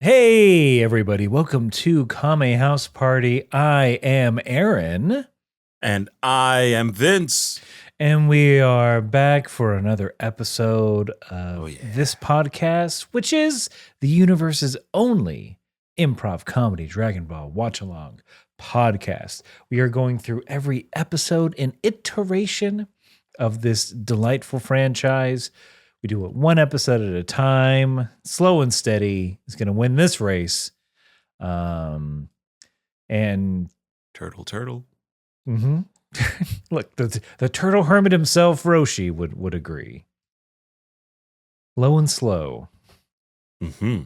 Hey, everybody. Welcome to Kame House Party. I am Aaron. And I am Vince. And we are back for another episode of this podcast, which is the universe's only improv comedy Dragon Ball watch-along podcast. We are going through every episode and iteration of this delightful franchise. We do it one episode at a time, slow and steady. Is going to win this race. And Turtle. Mm-hmm. Look, the turtle hermit himself, Roshi, would agree. Low and slow. Mm-hmm.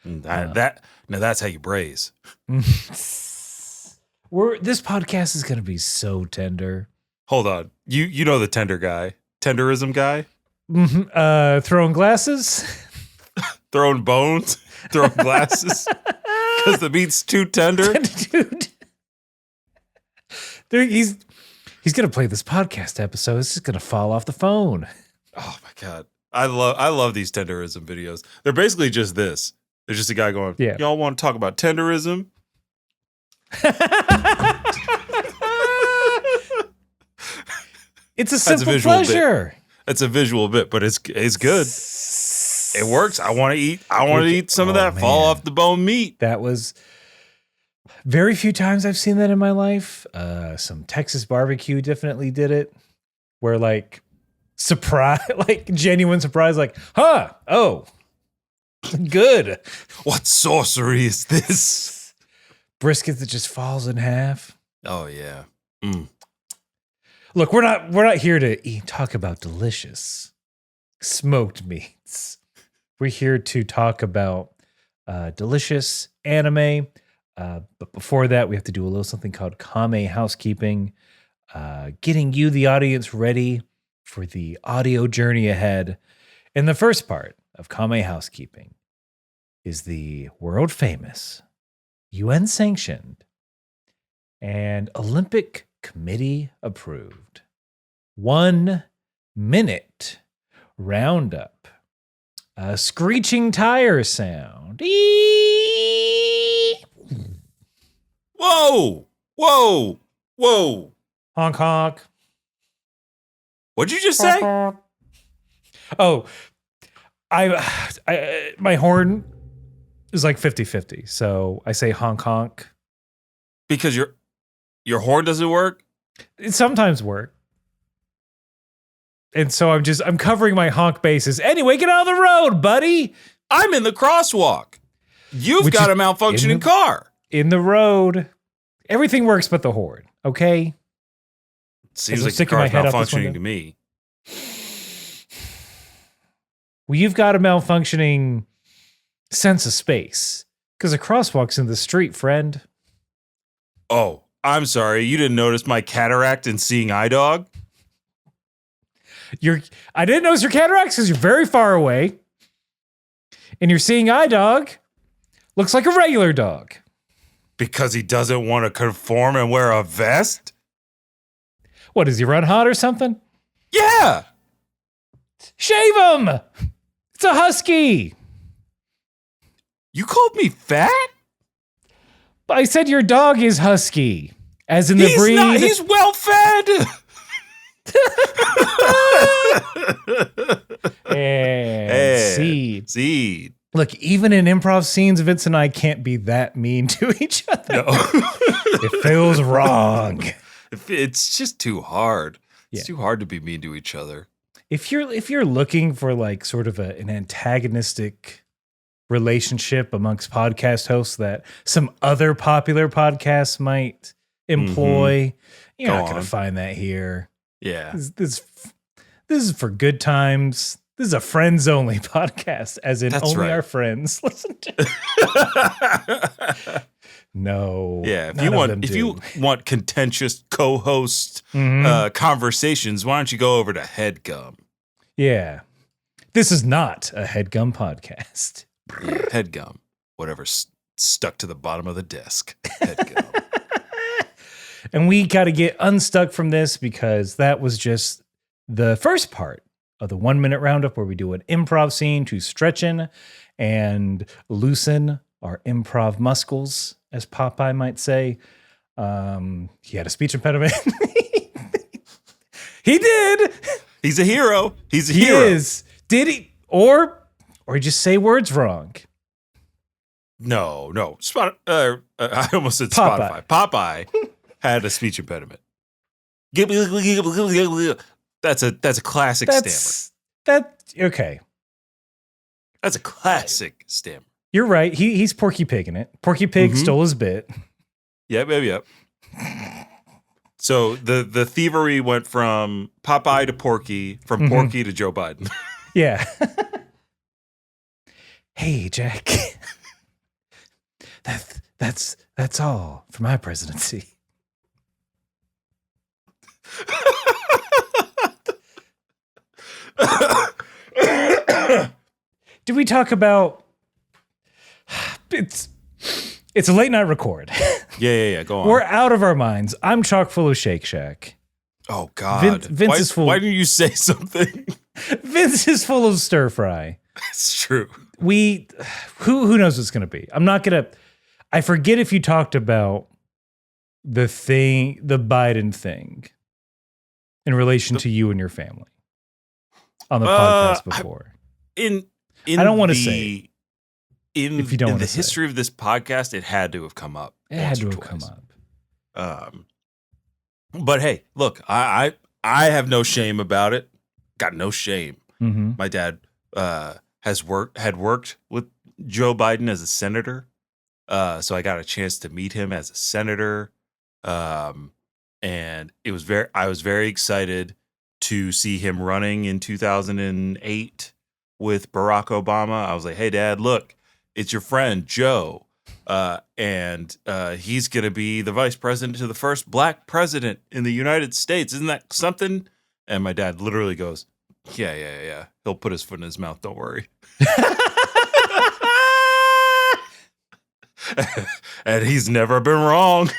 Now that's how you braise. This podcast is going to be so tender. Hold on. You know the tenderism guy? Mm-hmm. Throwing glasses? Throwing bones? Throwing glasses? Because the meat's too tender? Dude. He's going to play this podcast episode. It's just going to fall off the phone. Oh, my God. I love these tenderism videos. They're basically just this. There's just a guy going, y'all want to talk about tenderism? It's a simple pleasure. It's a visual bit, but it's good. It works. I want to eat some of that fall off the bone meat. That was very few times I've seen that in my life. Some Texas barbecue definitely did it. Where like surprise, like genuine surprise, like, oh, good. What sorcery is this? Brisket that just falls in half. Oh yeah. Mm. Look, we're not here to talk about delicious smoked meats. We're here to talk about delicious anime. But before that, we have to do a little something called Kame housekeeping, getting you, the audience, ready for the audio journey ahead. And the first part of Kame housekeeping is the world famous, UN sanctioned, and Olympic Committee approved 1 minute roundup. A screeching tire sound. Whoa! Honk honk. What'd you just say? Oh, I my horn is like 50-50, so I say honk honk. Because your horn doesn't work? It sometimes works. And so I'm covering my honk bases. Anyway, get out of the road, buddy. I'm in the crosswalk. You've got a malfunctioning car. In the road. Everything works but the horn, okay? Seems like the car's malfunctioning to me. Well, you've got a malfunctioning sense of space. Because a crosswalk's in the street, friend. Oh, I'm sorry. You didn't notice my cataract in seeing eye dog? I didn't notice your cataracts because you're very far away. And your seeing eye dog looks like a regular dog. Because he doesn't want to conform and wear a vest? What, does he run hot or something? Yeah! Shave him! It's a husky! You called me fat? I said your dog is husky. As in the breed. He's well fed! And seed. Look, even in improv scenes, Vince and I can't be that mean to each other. No. It feels wrong. It's just too hard. Yeah. It's too hard to be mean to each other. If you're looking for like sort of an antagonistic relationship amongst podcast hosts that some other popular podcasts might employ, you're not going to find that here. Yeah. This is for good times. This is a friends only podcast, as in only our friends listen to. No. Yeah. If you want contentious co-host conversations, why don't you go over to HeadGum? Yeah. This is not a HeadGum podcast. Yeah, HeadGum. Whatever's stuck to the bottom of the desk. HeadGum. And we got to get unstuck from this because that was just the first part of the 1 minute roundup where we do an improv scene to stretch in and loosen our improv muscles, as Popeye might say. He had a speech impediment. He did. He's a hero. He's a he hero. He is. Did he? Or he just say words wrong? No. I almost said Spotify. Popeye had a speech impediment. That's a classic stammer. Okay. That's a classic stammer. You're right. He's Porky Pig in it. Porky Pig stole his bit. Yep. So the thievery went from Popeye to Porky, from Porky to Joe Biden. Yeah. Hey, Jack. That's all for my presidency. Did we talk about it's a late night record. Yeah. Go on. We're out of our minds. I'm chock full of Shake Shack. Oh God. Vince is full. Why didn't you say something? Vince is full of stir fry. It's true. Who knows what's gonna be? I forget if you talked about the Biden thing in relation to you and your family on the podcast before. I don't want to say. In the history of this podcast, it had to have come up. It had to have come up. But hey, look, I have no shame about it. Got no shame. Mm-hmm. My dad had worked with Joe Biden as a senator, so I got a chance to meet him as a senator, and I was very excited to see him running in 2008 with Barack Obama. I was like, hey, Dad, look. It's your friend, Joe, and he's going to be the vice president to the first black president in the United States. Isn't that something? And my dad literally goes, yeah. He'll put his foot in his mouth. Don't worry. And he's never been wrong.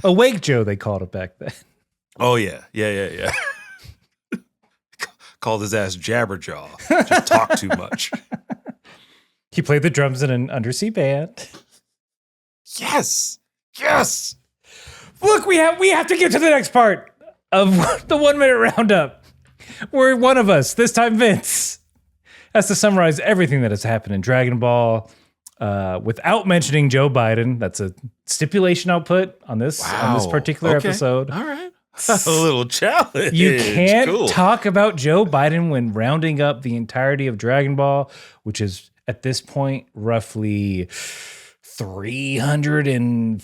Awake Joe, they called it back then. Oh, yeah. Called his ass Jabberjaw. Just talk too much. He played the drums in an undersea band. Yes. Look, we have to get to the next part of the 1 minute roundup, where one of us, this time Vince, has to summarize everything that has happened in Dragon Ball without mentioning Joe Biden. That's a stipulation I'll put on this particular episode. All right. A little challenge. You can't talk about Joe Biden when rounding up the entirety of Dragon Ball, which is at this point roughly 300 and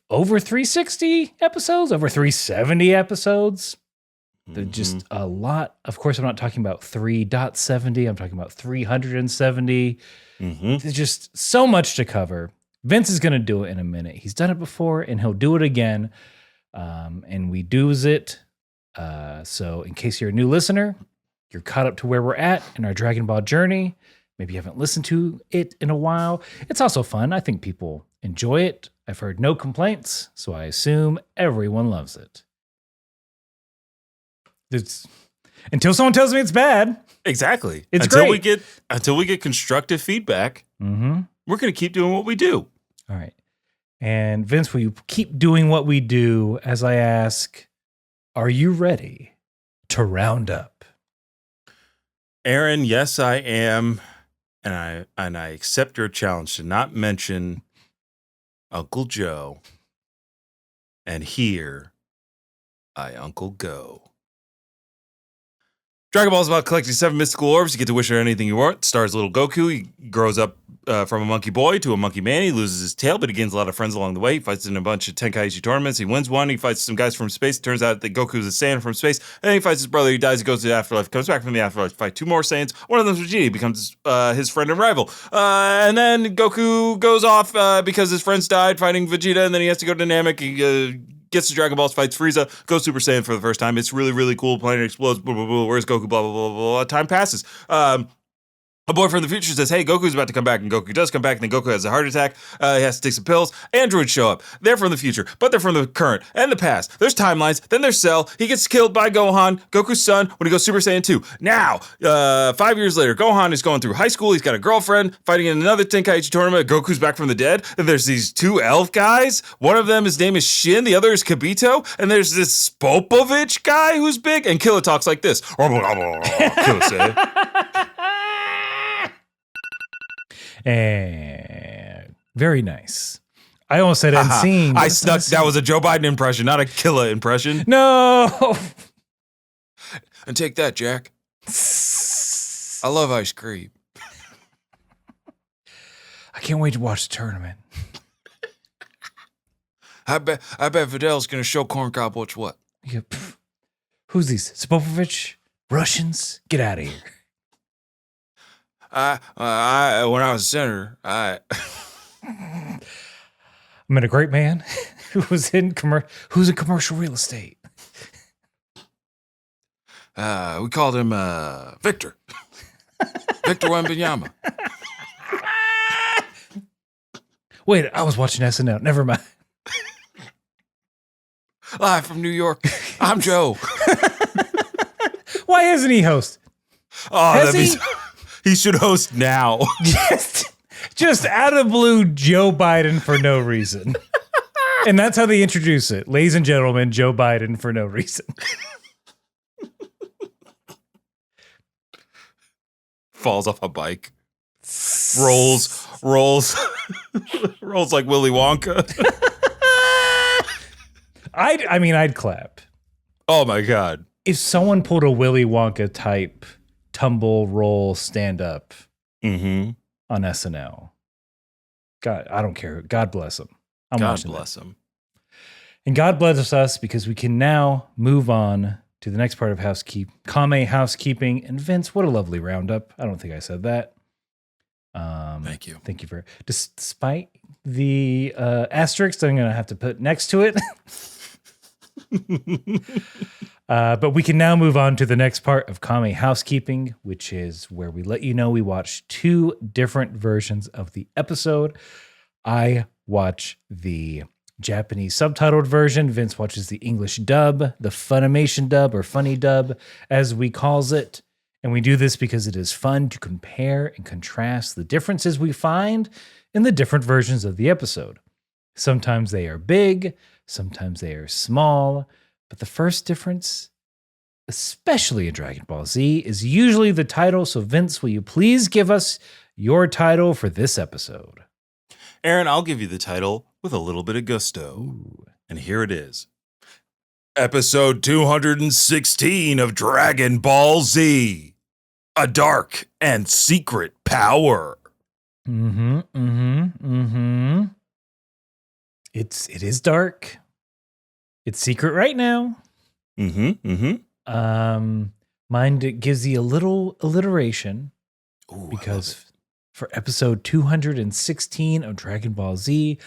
over 360 episodes, over 370 episodes. They're just a lot. Of course, I'm not talking about 3.70. I'm talking about 370. There's just so much to cover. Vince is going to do it in a minute. He's done it before, and he'll do it again. And we do's it. So in case you're a new listener, you're caught up to where we're at in our Dragon Ball journey. Maybe you haven't listened to it in a while. It's also fun. I think people enjoy it. I've heard no complaints, so I assume everyone loves it. Until someone tells me it's bad. Exactly. It's great. Until we get constructive feedback, we're going to keep doing what we do. All right. And Vince, will you keep doing what we do as I ask, are you ready to round up? Aaron, yes, I am. And I accept your challenge to not mention Uncle Joe. And here I Uncle Go. Dragon Ball is about collecting 7 mystical orbs. You get to wish for anything you want. Stars little Goku. He grows up from a monkey boy to a monkey man. He loses his tail, but he gains a lot of friends along the way. He fights in a bunch of Tenkaichi tournaments. He wins one. He fights some guys from space. It turns out that Goku's a Saiyan from space. And then he fights his brother. He dies. He goes to the afterlife. Comes back from the afterlife to fight 2 more Saiyans. One of them's Vegeta. He becomes his friend and rival. And then Goku goes off because his friends died fighting Vegeta. And then he has to go to Namek. He gets to Dragon Balls, fights Frieza, goes Super Saiyan for the first time. It's really, really cool. Planet explodes. Blah, blah, blah. Where's Goku? Blah, blah, blah, blah, blah. Time passes. A boy from the future says, hey, Goku's about to come back, and Goku does come back, and then Goku has a heart attack. He has to take some pills. Androids show up. They're from the future, but they're from the current and the past. There's timelines. Then there's Cell. He gets killed by Gohan, Goku's son, when he goes Super Saiyan 2. Now, 5 years later, Gohan is going through high school. He's got a girlfriend, fighting in another Tenkaichi tournament. Goku's back from the dead. And there's these two elf guys. One of them, his name is Shin. The other is Kibito. And there's this Spopovich guy who's big. And Killa talks like this. Killa say. And very nice. I almost said unseen. I snuck. That was a Joe Biden impression, not a Killa impression. No. And take that, Jack. I love ice cream. I can't wait to watch the tournament. I bet Fidel's gonna show Corn Cob what's what. Yeah, who's these? Spopovich? Russians? Get out of here. When I was a senator, I met a great man who's in commercial real estate. We called him Victor. Victor Wembanyama. Wait, I was watching SNL. Never mind. Live from New York. I'm Joe. Why hasn't he hosted? Oh, he should host now. Just out of blue, Joe Biden for no reason. And that's how they introduce it. Ladies and gentlemen, Joe Biden for no reason. Falls off a bike. Rolls like Willy Wonka. I'd clap. Oh my God. If someone pulled a Willy Wonka type tumble, roll, stand up on SNL. God, I don't care. God bless him. God bless him. And God bless us because we can now move on to the next part of Kame housekeeping. And Vince, what a lovely roundup. I don't think I said that. Thank you. Thank you for despite the asterisk that I'm going to have to put next to it. But we can now move on to the next part of Kame housekeeping, which is where we let you know we watch two different versions of the episode. I watch the Japanese subtitled version. Vince watches the English dub, the Funimation dub or funny dub, as we calls it. And we do this because it is fun to compare and contrast the differences we find in the different versions of the episode. Sometimes they are big, sometimes they are small, but the first difference, especially in Dragon Ball Z, is usually the title. So Vince, will you please give us your title for this episode? Aaron, I'll give you the title with a little bit of gusto. Ooh. And here it is. Episode 216 of Dragon Ball Z. A dark and secret power. It is dark. It's secret right now. Mine gives you a little alliteration. Ooh, because for episode 216 of Dragon Ball Z,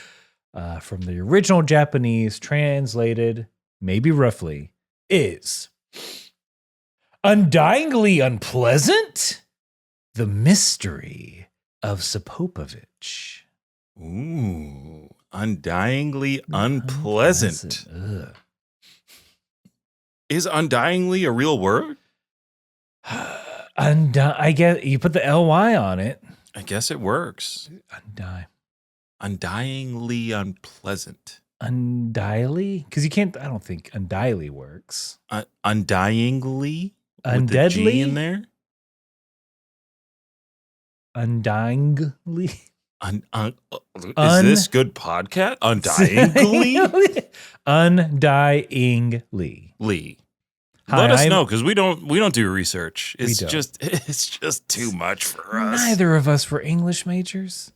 from the original Japanese, translated, maybe roughly, is Undyingly Unpleasant? The Mystery of Spopovich. Ooh, undyingly unpleasant. Is undyingly a real word? I guess you put the ly on it. I guess it works. Undyingly unpleasant. Undyingly? Because you can't. I don't think undyingly works. Undyingly. Undeadly with the G in there. Undyingly. Is this good podcast? Undyingly. Undyingly. Lee. Hi, Let us know because we don't do research. It's don't. just too much for us. Neither of us were English majors.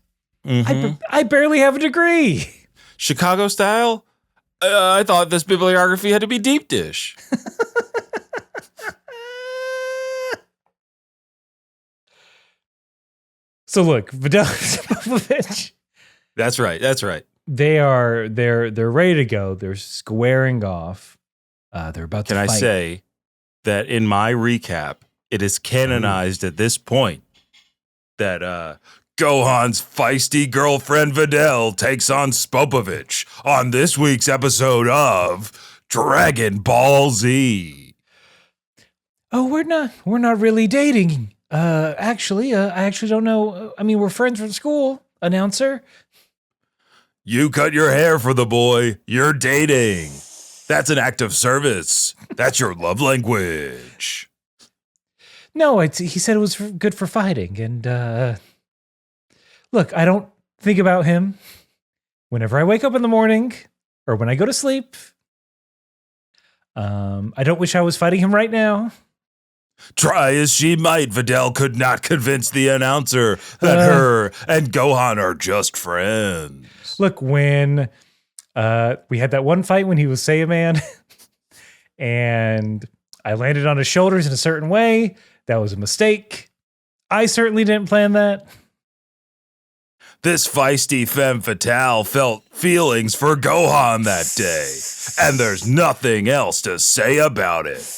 Mm-hmm. I barely have a degree. Chicago style? I thought this bibliography had to be deep dish. So look, Vidal Spopovich. That's right. They're ready to go. They're squaring off. They're about to fight. Can I say that in my recap, it is canonized at this point that Gohan's feisty girlfriend Videl takes on Spopovich on this week's episode of Dragon Ball Z. Oh, we're not really dating. I actually don't know. I mean, we're friends from school, announcer. You cut your hair for the boy. You're dating. That's an act of service. That's your love language. No, he said it was good for fighting. And look, I don't think about him whenever I wake up in the morning or when I go to sleep. I don't wish I was fighting him right now. Try as she might, Videl could not convince the announcer that her and Gohan are just friends. Look, when we had that one fight when he was Saiyaman and I landed on his shoulders in a certain way, that was a mistake. I certainly didn't plan that. This feisty femme fatale felt feelings for Gohan that day, and there's nothing else to say about it.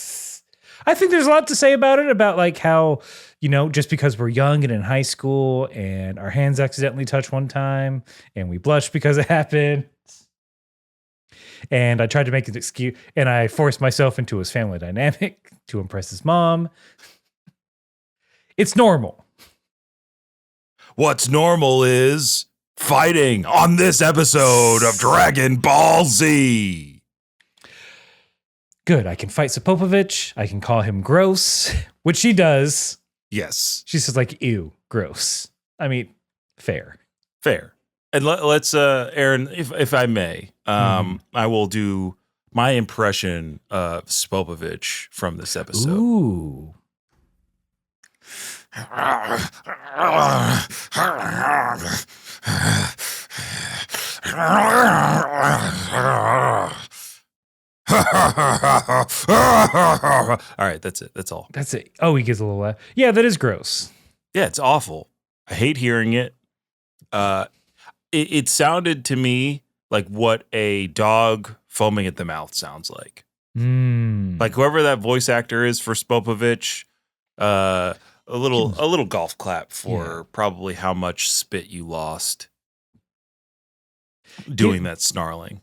I think there's a lot to say about it, about like how, just because we're young and in high school and our hands accidentally touched one time and we blushed because it happened. And I tried to make an excuse and I forced myself into his family dynamic to impress his mom. It's normal. What's normal is fighting on this episode of Dragon Ball Z. Good. I can fight Spopovich. I can call him gross, which she does. Yes. She says like, ew, gross. I mean, fair. And let's, Aaron, if I may, I will do my impression of Spopovich from this episode. Ooh. All right, that's it. That's all. That's it. Oh, he gives a little laugh. Yeah, that is gross. Yeah, it's awful. I hate hearing it. It sounded to me like what a dog foaming at the mouth sounds like. Like whoever that voice actor is for Spopovich, a little golf clap for probably how much spit you lost doing that snarling.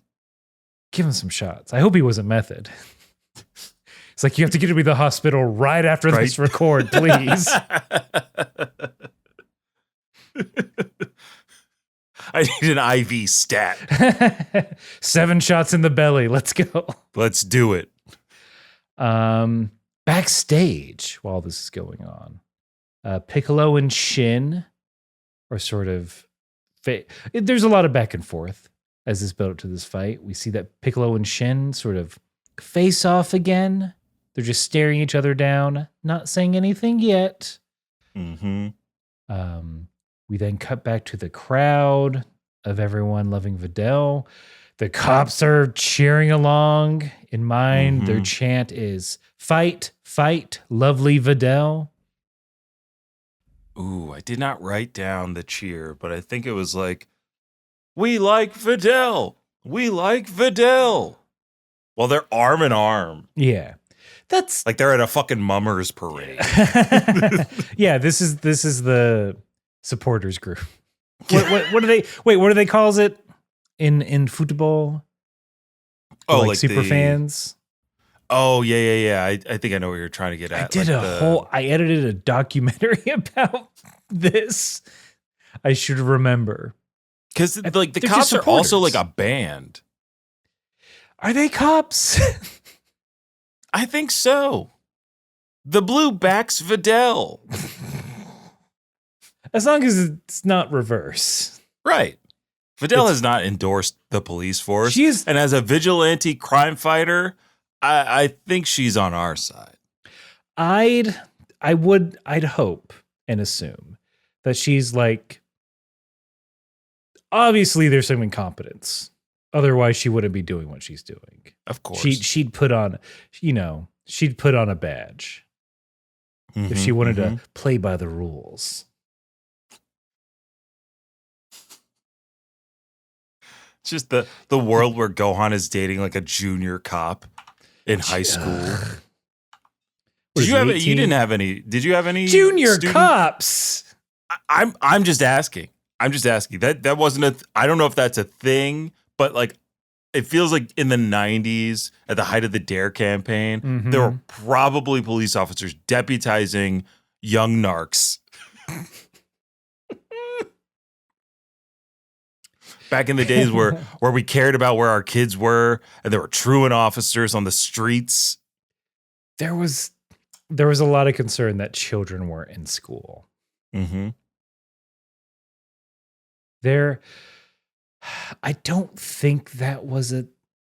Give him some shots. I hope he wasn't method. It's like, you have to get me to the hospital right after this record, please. I need an IV stat. 7 shots in the belly. Let's go. Let's do it. Backstage while this is going on, Piccolo and Shin are sort of... There's a lot of back and forth as this built up to this fight. We see that Piccolo and Shin sort of face off again. They're just staring each other down, not saying anything yet. Mm-hmm. We then cut back to the crowd of everyone loving Videl. The cops are cheering along. In mind, their chant is, "Fight, fight, lovely Videl." Ooh, I did not write down the cheer, but I think it was like, "We like Videl. We like Videl." Well, they're arm in arm. Yeah. That's like they're at a fucking mummers parade. Yeah, this is the supporters group. What do they what do they call it in football? Oh, like super fans. Oh, yeah. I think I know what you're trying to get at. I edited a documentary about this. I should remember. Because like the cops are also like a band. Are they cops? I think so. The blue backs Videl. As long as it's not reverse. Right. Videl has not endorsed the police force. And as a vigilante crime fighter, I think she's on our side. I'd hope and assume that she's like, obviously there's some incompetence. Otherwise she wouldn't be doing what she's doing. Of course. She'd put on, she'd put on a badge if she wanted to play by the rules. It's just the world where Gohan is dating like a junior cop in high school. Did you have? You didn't have any. Did you have any junior cops? I'm just asking. I'm just asking. That wasn't I don't know if that's a thing, but like it feels like in the 90s at the height of the Dare campaign, there were probably police officers deputizing young narcs. Back in the days where we cared about where our kids were and there were truant officers on the streets. There was a lot of concern that children weren't in school. Mm-hmm. I don't think that was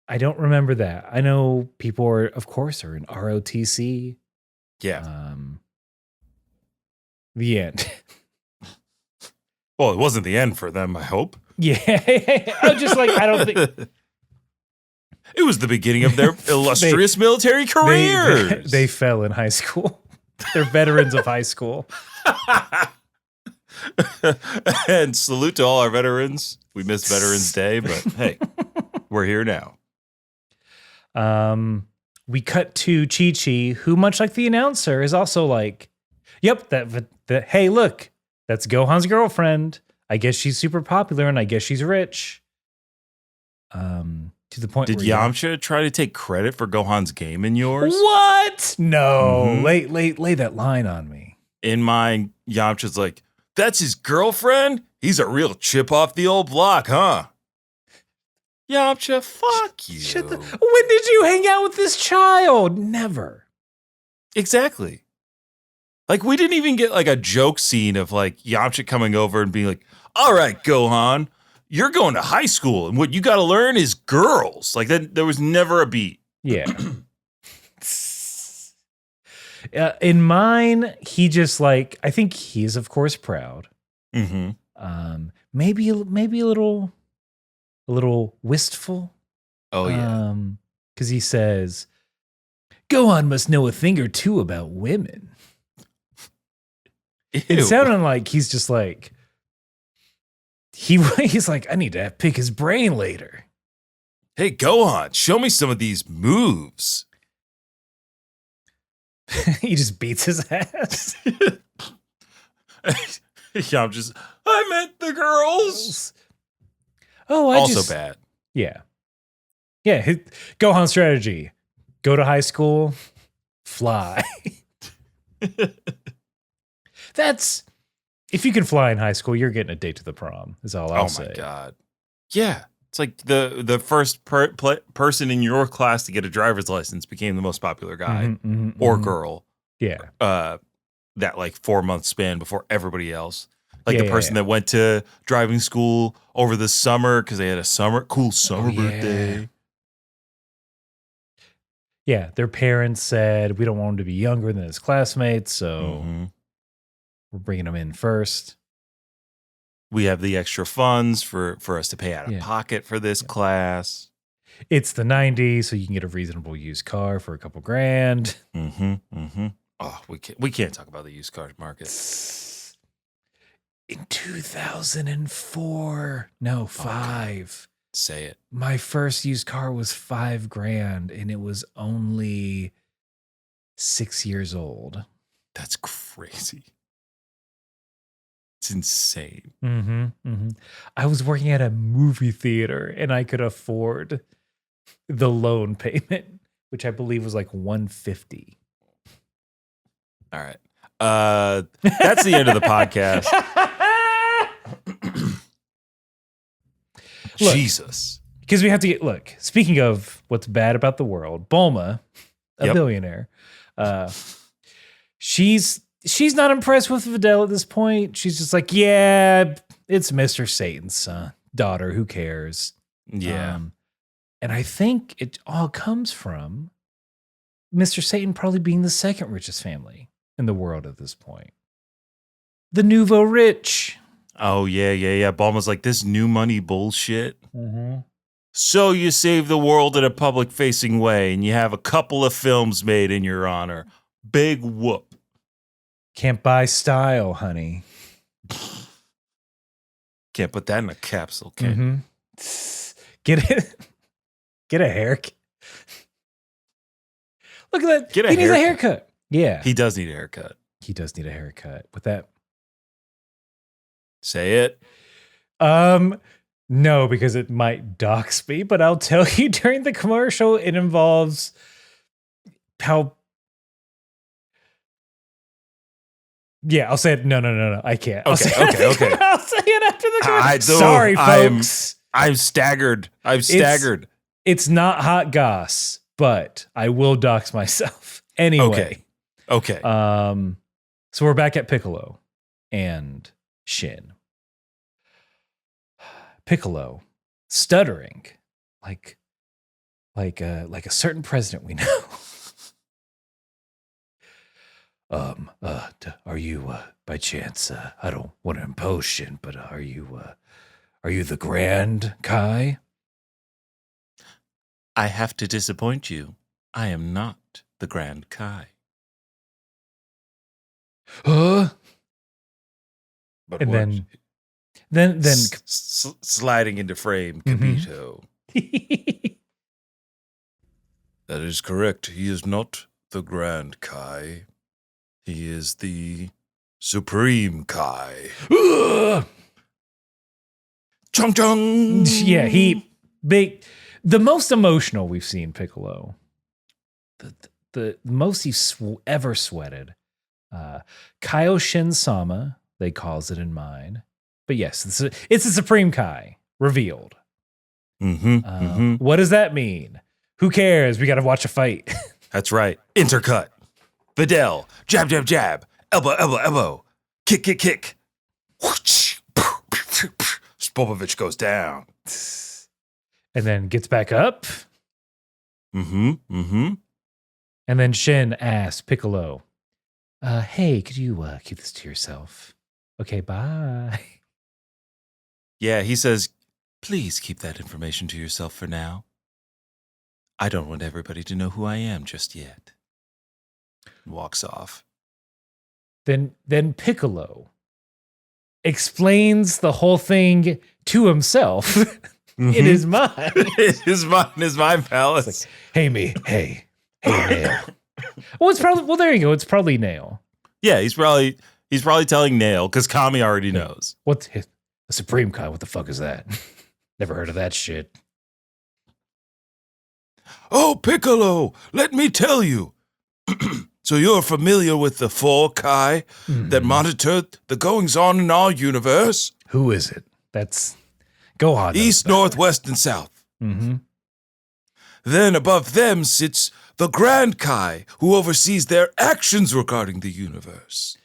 I don't remember that. I know people are in ROTC. Yeah. The end. Well, it wasn't the end for them, I hope. Yeah. I'm just like, I don't think. It was the beginning of their illustrious military careers. They fell in high school. They're veterans of high school. And salute to all our veterans. We missed Veterans Day, but hey, we're here now. We cut to Chi-Chi, who, much like the announcer, is also like, yep, hey, look, that's Gohan's girlfriend. I guess she's super popular and I guess she's rich. To the point Did Yamcha try to take credit for Gohan's game in yours? What? No. Lay that line on me. In mine, Yamcha's like, that's his girlfriend? He's a real chip off the old block, huh? Yamcha, fuck you. When did you hang out with this child? Never. Exactly. Like, we didn't even get like a joke scene of like Yamcha coming over and being like, all right, Gohan, you're going to high school and what you got to learn is girls. Like that, there was never a beat. Yeah. In mine, he just like, I think he's of course proud. Mm-hmm. Maybe a little wistful. Oh yeah. Because he says, Gohan must know a thing or two about women. Ew. It sounded like he's just like, he's like, I need to pick his brain later. Hey, Gohan, show me some of these moves. He just beats his ass. Yeah, I meant the girls. Oh, also bad. Yeah. Yeah. Gohan strategy. Go to high school, fly. That's, if you can fly in high school, you're getting a date to the prom, is all I'll say. Oh my God. Yeah. It's like the first person in your class to get a driver's license became the most popular guy or girl. Yeah. That like 4-month span before everybody else. Like the person that went to driving school over the summer because they had a cool summer birthday. Yeah. Their parents said, we don't want him to be younger than his classmates, so we're bringing him in first. We have the extra funds for us to pay out of pocket for this class. It's the 90s, so you can get a reasonable used car for a couple grand. Oh, we can't talk about the used car market. In 2004, no, 5. Say it. My first used car was $5,000, and it was only 6 years old. That's crazy. It's insane. I was working at a movie theater and I could afford the loan payment, which I believe was like $150. All right. That's the end of the podcast. Look, Jesus. Because we have to speaking of what's bad about the world, Bulma, a billionaire, she's not impressed with Videl at this point. She's just like, yeah, it's Mr. Satan's daughter. Who cares? Yeah. And I think it all comes from Mr. Satan probably being the second richest family in the world at this point. The nouveau rich. Oh, yeah. Bulma's like, this new money bullshit. So you save the world in a public-facing way, and you have a couple of films made in your honor. Big whoop. Can't buy style, honey. Can't put that in a capsule, can Get a haircut. Look at that. He needs a haircut. Yeah. He does need a haircut. He does need a haircut. With that Say it. No, because it might dox me, but I'll tell you during the commercial, it involves how. Yeah, I'll say it. No. I can't. Okay. I'll say it after the commercial. Sorry, folks. I'm staggered. I'm staggered. It's not hot goss, but I will dox myself anyway. Okay. So we're back at Piccolo and Shin. Piccolo stuttering like a certain president we know. Are you by chance? I don't want to impose, Shin, but are you the Grand Kai? I have to disappoint you. I am not the Grand Kai. Huh? But And what? then Sliding into frame, Kabito. That is correct. He is not the Grand Kai. He is the Supreme Kai. Chung chung. Yeah, the most emotional we've seen Piccolo. The most he's ever sweated. Kaioshin Sama, they calls it in mine. But yes, it's the Supreme Kai revealed. What does that mean? Who cares? We got to watch a fight. That's right. Intercut. Videl. Jab, jab, jab. Elbow, elbow, elbow. Kick, kick, kick. Whoosh. Spopovich goes down. And then gets back up. And then Shin asks Piccolo, hey, could you keep this to yourself? Okay, bye. Yeah, he says, please keep that information to yourself for now. I don't want everybody to know who I am just yet. Walks off. Then Piccolo explains the whole thing to himself in his mind. his mind palace. It's like, hey, Nail. Well, there you go. It's probably Nail. Yeah, he's probably telling Nail because Kame already knows. What's the Supreme Kai? What the fuck is that? Never heard of that shit. Oh, Piccolo, let me tell you. So you're familiar with the 4 Kai that monitor the goings-on in our universe? Who is it? That's Gohan. East, north, west, and south. Then above them sits the Grand Kai, who oversees their actions regarding the universe.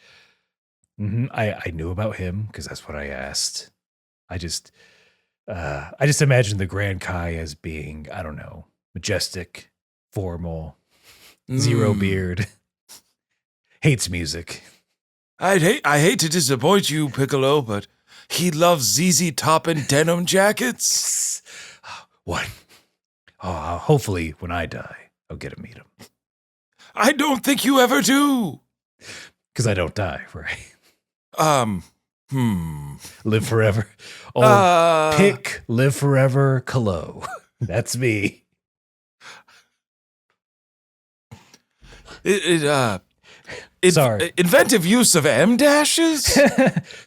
I knew about him because that's what I asked. I just imagined the Grand Kai as being, I don't know, majestic, formal, zero beard, hates music. I hate to disappoint you, Piccolo, but he loves ZZ Top and denim jackets. What? Oh, hopefully when I die, I'll get to meet him. I don't think you ever do. Because I don't die, right? Live forever. Pick live forever, Kalo. That's me. Sorry. Inventive use of M dashes?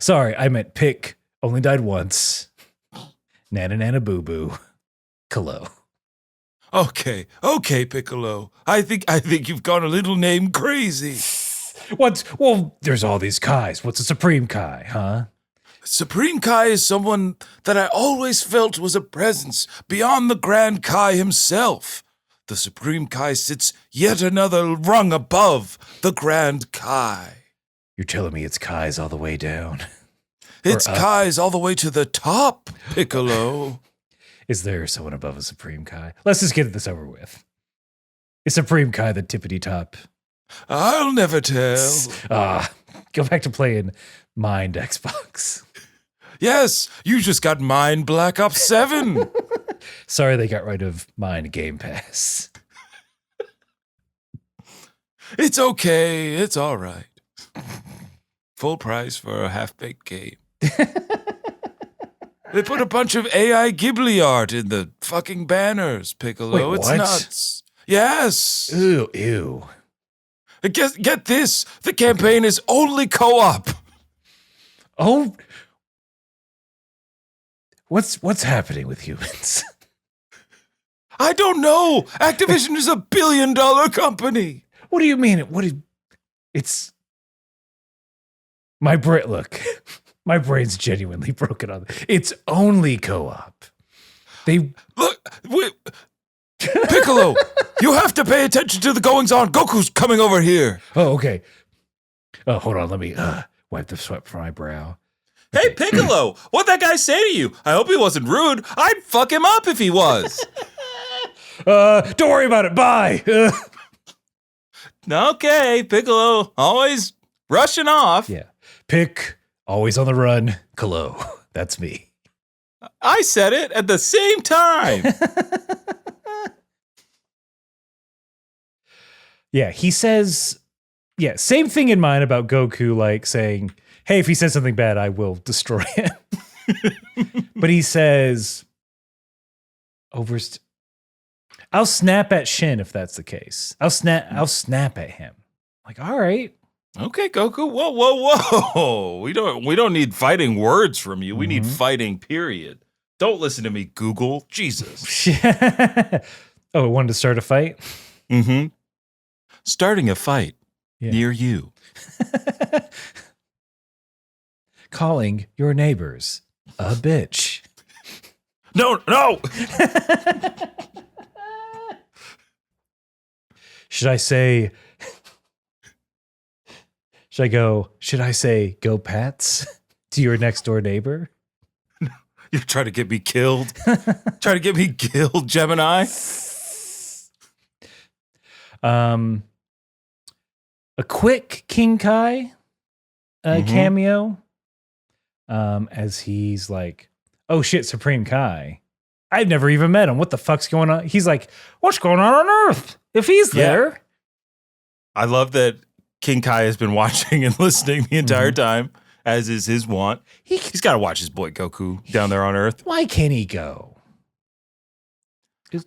Sorry, I meant pick only died once. Nana nana boo boo. Kalo. Okay, Piccolo. I think you've gone a little name crazy. Well, there's all these Kais. What's a Supreme Kai, huh? Supreme Kai is someone that I always felt was a presence beyond the Grand Kai himself. The Supreme Kai sits yet another rung above the Grand Kai. You're telling me it's Kais all the way down? It's Kais all the way to the top, Piccolo. Is there someone above a Supreme Kai? Let's just get this over with. Is Supreme Kai the tippity top? I'll never tell. Go back to playing Mind Xbox. Yes, you just got Mind Black Ops 7. Sorry they got rid of Mind Game Pass. It's okay. It's all right. Full price for a half-baked game. They put a bunch of AI Ghibli art in the fucking banners, Piccolo. Wait, it's what? nuts. Yes. Ew. Get this. The campaign is only co-op. Oh, What's happening with humans? I don't know. Activision is $1 billion company. What do you mean? It's my brain. Look, my brain's genuinely broken on. It's only co-op. Wait, Piccolo, you have to pay attention to the goings on. Goku's coming over here. Oh, okay. Oh, hold on. Let me wipe the sweat from my brow. Hey, Piccolo, what'd that guy say to you? I hope he wasn't rude. I'd fuck him up if he was. Don't worry about it. Bye. Okay, Piccolo, always rushing off. Yeah. Pick, always on the run. Kalo. That's me. I said it at the same time. Yeah, he says, same thing in mind about Goku, like saying, hey, if he says something bad, I will destroy him. But he says, I'll snap at Shin if that's the case. I'll snap at him. Like, all right. Okay, Goku. Whoa. We don't need fighting words from you. We need fighting, period. Don't listen to me, Google. Jesus. Oh, it wanted to start a fight? Mm-hmm. Starting a fight near you. Calling your neighbors a bitch. No. Should I say go Pats to your next door neighbor? You try to get me killed? Try to get me killed, Gemini? A quick King Kai cameo. As he's like, oh shit, Supreme Kai. I've never even met him. What the fuck's going on? He's like, what's going on Earth? If he's there. I love that King Kai has been watching and listening the entire time, as is his wont. He's got to watch his boy Goku down there on Earth. Why can't he go?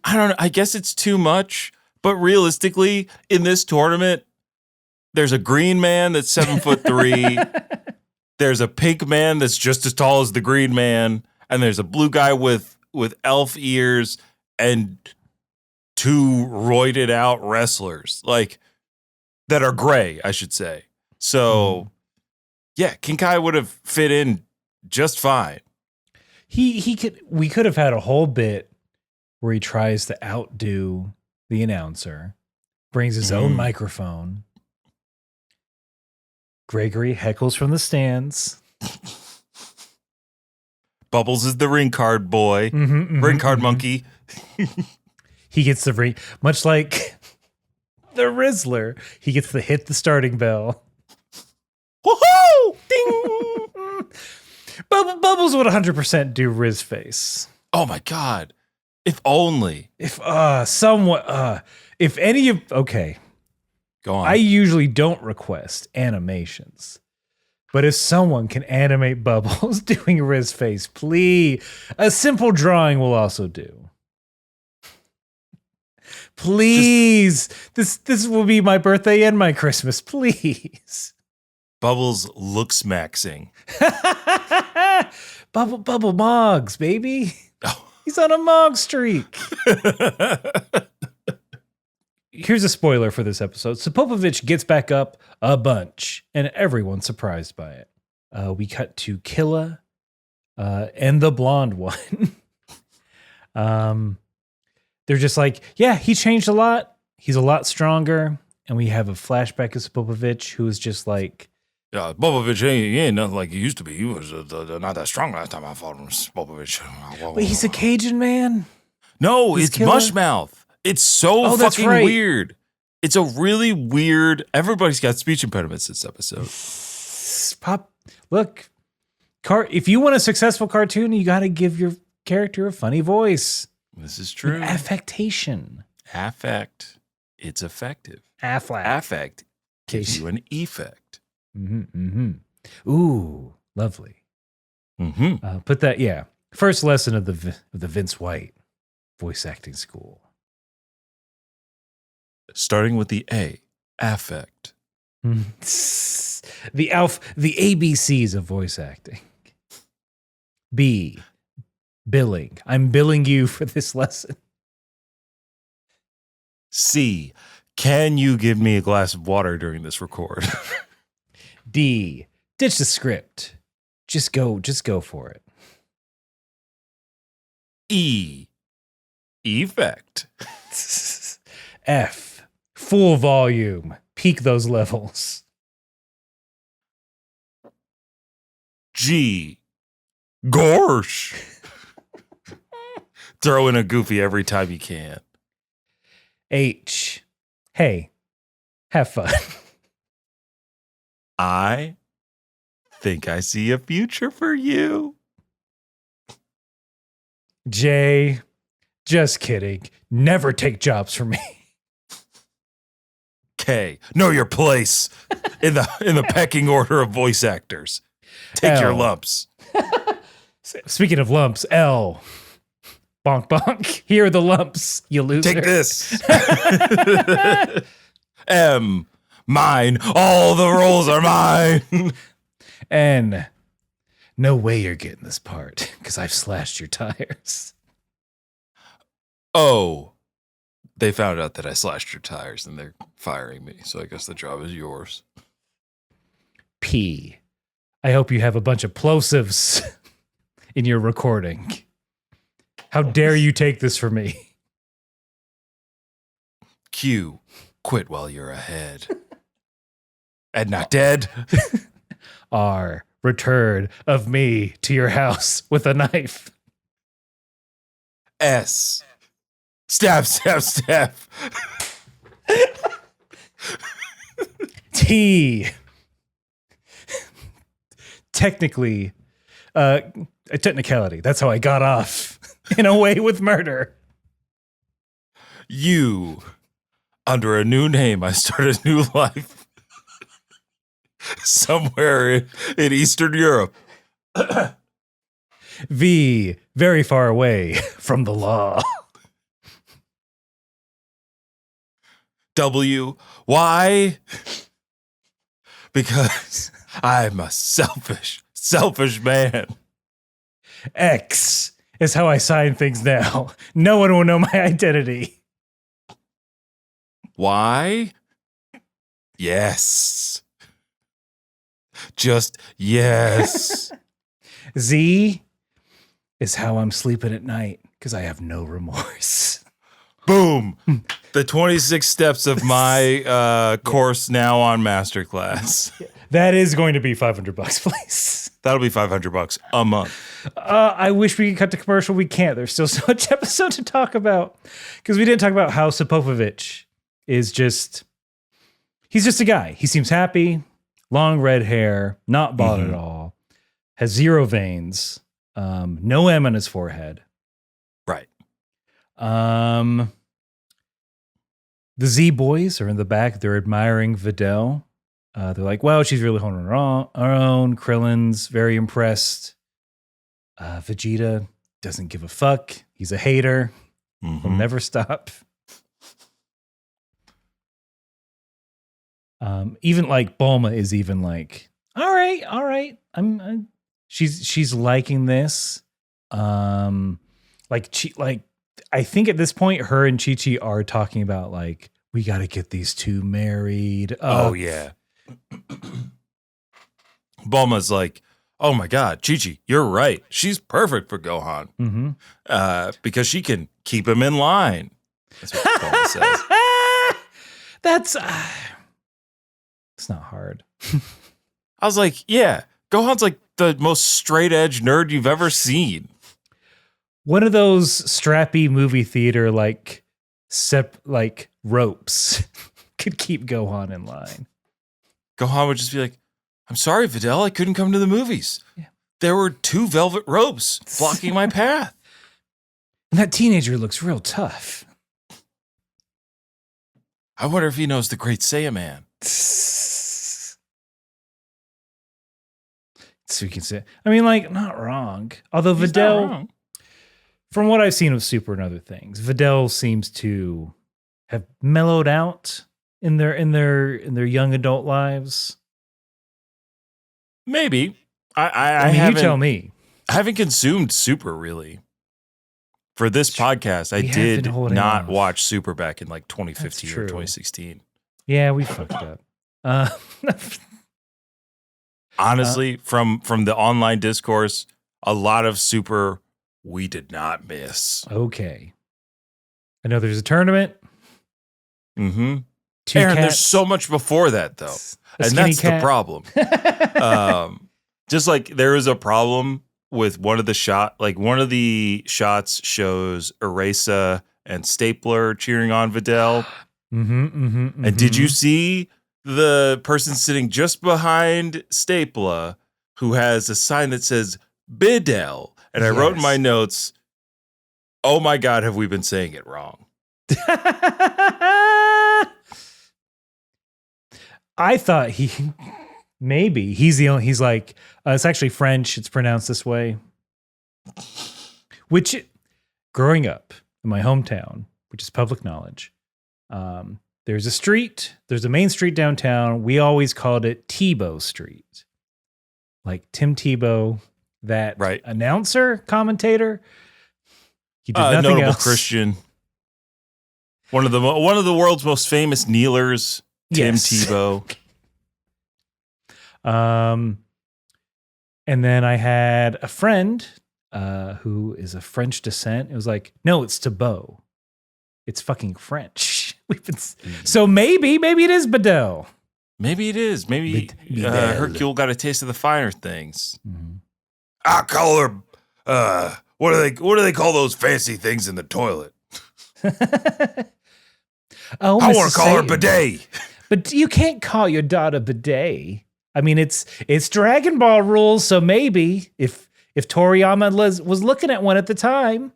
I don't know. I guess it's too much. But realistically, in this tournament, there's a green man that's 7'3". There's a pink man that's just as tall as the green man. And there's a blue guy with elf ears and 2 roided out wrestlers. Like, that are gray, I should say. So, yeah, King Kai would have fit in just fine. We could have had a whole bit where he tries to outdo the announcer, brings his own microphone. Gregory heckles from the stands. Bubbles is the ring card boy. Ring card monkey. He gets the ring, much like the Rizzler. He gets to hit the starting bell. Woohoo! Ding! Bubbles would 100% do Riz face. Oh my God. If only. If okay. Go on. I usually don't request animations. But if someone can animate Bubbles doing Riz face, please. A simple drawing will also do. Please. This will be my birthday and my Christmas. Please. Bubbles looks maxing. Bubble Moggs, baby. Oh. He's on a Mog streak. Here's a spoiler for this episode. So Popovich gets back up a bunch, and everyone's surprised by it. We cut to Killa and the blonde one. They're just like, yeah, he changed a lot. He's a lot stronger. And we have a flashback of Popovich, who is just like, yeah, Popovich ain't nothing like he used to be. He was not that strong last time I fought him, Popovich. Wait, he's a Cajun man? No, it's Mushmouth. It's so fucking weird. It's a really weird. Everybody's got speech impediments this episode. Look, if you want a successful cartoon, you got to give your character a funny voice. This is true. Affectation. Affect. It's effective. Affect gives you an effect. Ooh, lovely. Put that. First lesson of the Vince White voice acting school. Starting with the A, affect. The ABCs of voice acting. B, Billing. I'm billing you for this lesson. C, can you give me a glass of water during this record? D, ditch the script. Just go for it. E, effect. F, full volume. Peak those levels. G, gorsh. Throw in a goofy every time you can. H, hey, have fun. I think I see a future for you. J, just kidding. Never take jobs from me. K, know your place in the pecking order of voice actors. Take your L. lumps. Speaking of lumps, L. Bonk bonk. Here are the lumps, you loser. Take this. M, mine. All the roles are mine. N. No way you're getting this part, because I've slashed your tires. O, they found out that I slashed your tires and they're firing me, so I guess the job is yours. P. I hope you have a bunch of plosives in your recording. How dare you take this from me? Q, quit while you're ahead. And not dead. R. Return of me to your house with a knife. S, stab, stab, stab. T. Technically, a technicality. That's how I got off in a way with murder. U, under a new name, I start a new life. Somewhere in Eastern Europe. V. Very far away from the law. W, why? Because I'm a selfish man. X is how I sign things now. No one will know my identity. Why? Yes. Just yes. Z is how I'm sleeping at night because I have no remorse. Boom. The 26 steps of my course now on Masterclass. That is going to be $500, please. That'll be $500 a month. I wish we could cut to commercial. We can't. There's still so much episode to talk about because we didn't talk about how Sapovich is he's just a guy. He seems happy, long red hair, not bald at all, has zero veins, no M on his forehead. Right. The Z boys are in the back. They're admiring Videl. They're like, wow, she's really holding her own. Krillin's very impressed. Vegeta doesn't give a fuck. He's a hater. He'll never stop. Even like Bulma is even like, all right. She's liking this. I think at this point, her and Chi-Chi are talking about like, we got to get these two married. Oh yeah. Bulma's like, oh my God, Chi-Chi, you're right. She's perfect for Gohan. Because she can keep him in line. That's what Bulma says. It's not hard. I was like, yeah, Gohan's like the most straight edge nerd you've ever seen. One of those strappy movie theater like ropes could keep Gohan in line. Gohan would just be like, I'm sorry, Videl, I couldn't come to the movies. Yeah. There were 2 velvet ropes blocking my path. And that teenager looks real tough. I wonder if he knows the Great Saiyaman. So we can say, I mean, like, not wrong. Although He's Videl, not wrong. from what I've seen of Super and other things, Videl seems to have mellowed out in their young adult lives. Maybe. I mean, you tell me. I haven't consumed Super really. For this podcast, I We have did been holding not off. watch Super back in like 2015 or true. 2016. Yeah, we fucked up. Honestly, from the online discourse, a lot of Super we did not miss. Okay. I know there's a tournament. Mm-hmm. Two Aaron, cats. there's so much before that, though. A And skinny that's cat. the problem. Just like there is a problem with one of the shots shows Erasa and Stapler cheering on Vidal. And did you see the person sitting just behind Stapler who has a sign that says Bidel? And I wrote in my notes, oh my God, have we been saying it wrong? I thought he's the only, he's like, it's actually French. It's pronounced this way. Which, growing up in my hometown, which is public knowledge, there's a main street downtown. We always called it Tebow Street. Like Tim Tebow, that announcer, commentator. He did nothing notable else. Christian. One of the world's most famous kneelers, Tim Tebow. And then I had a friend who is of French descent. It was like, no, it's Tebow. It's fucking French. So maybe it is Bedell. Maybe it is. Maybe Hercule got a taste of the finer things. Mm-hmm. I call her. What do they call those fancy things in the toilet? Oh, I want to call her bidet. But you can't call your daughter bidet. I mean, it's Dragon Ball rules. So maybe if Toriyama was looking at one at the time.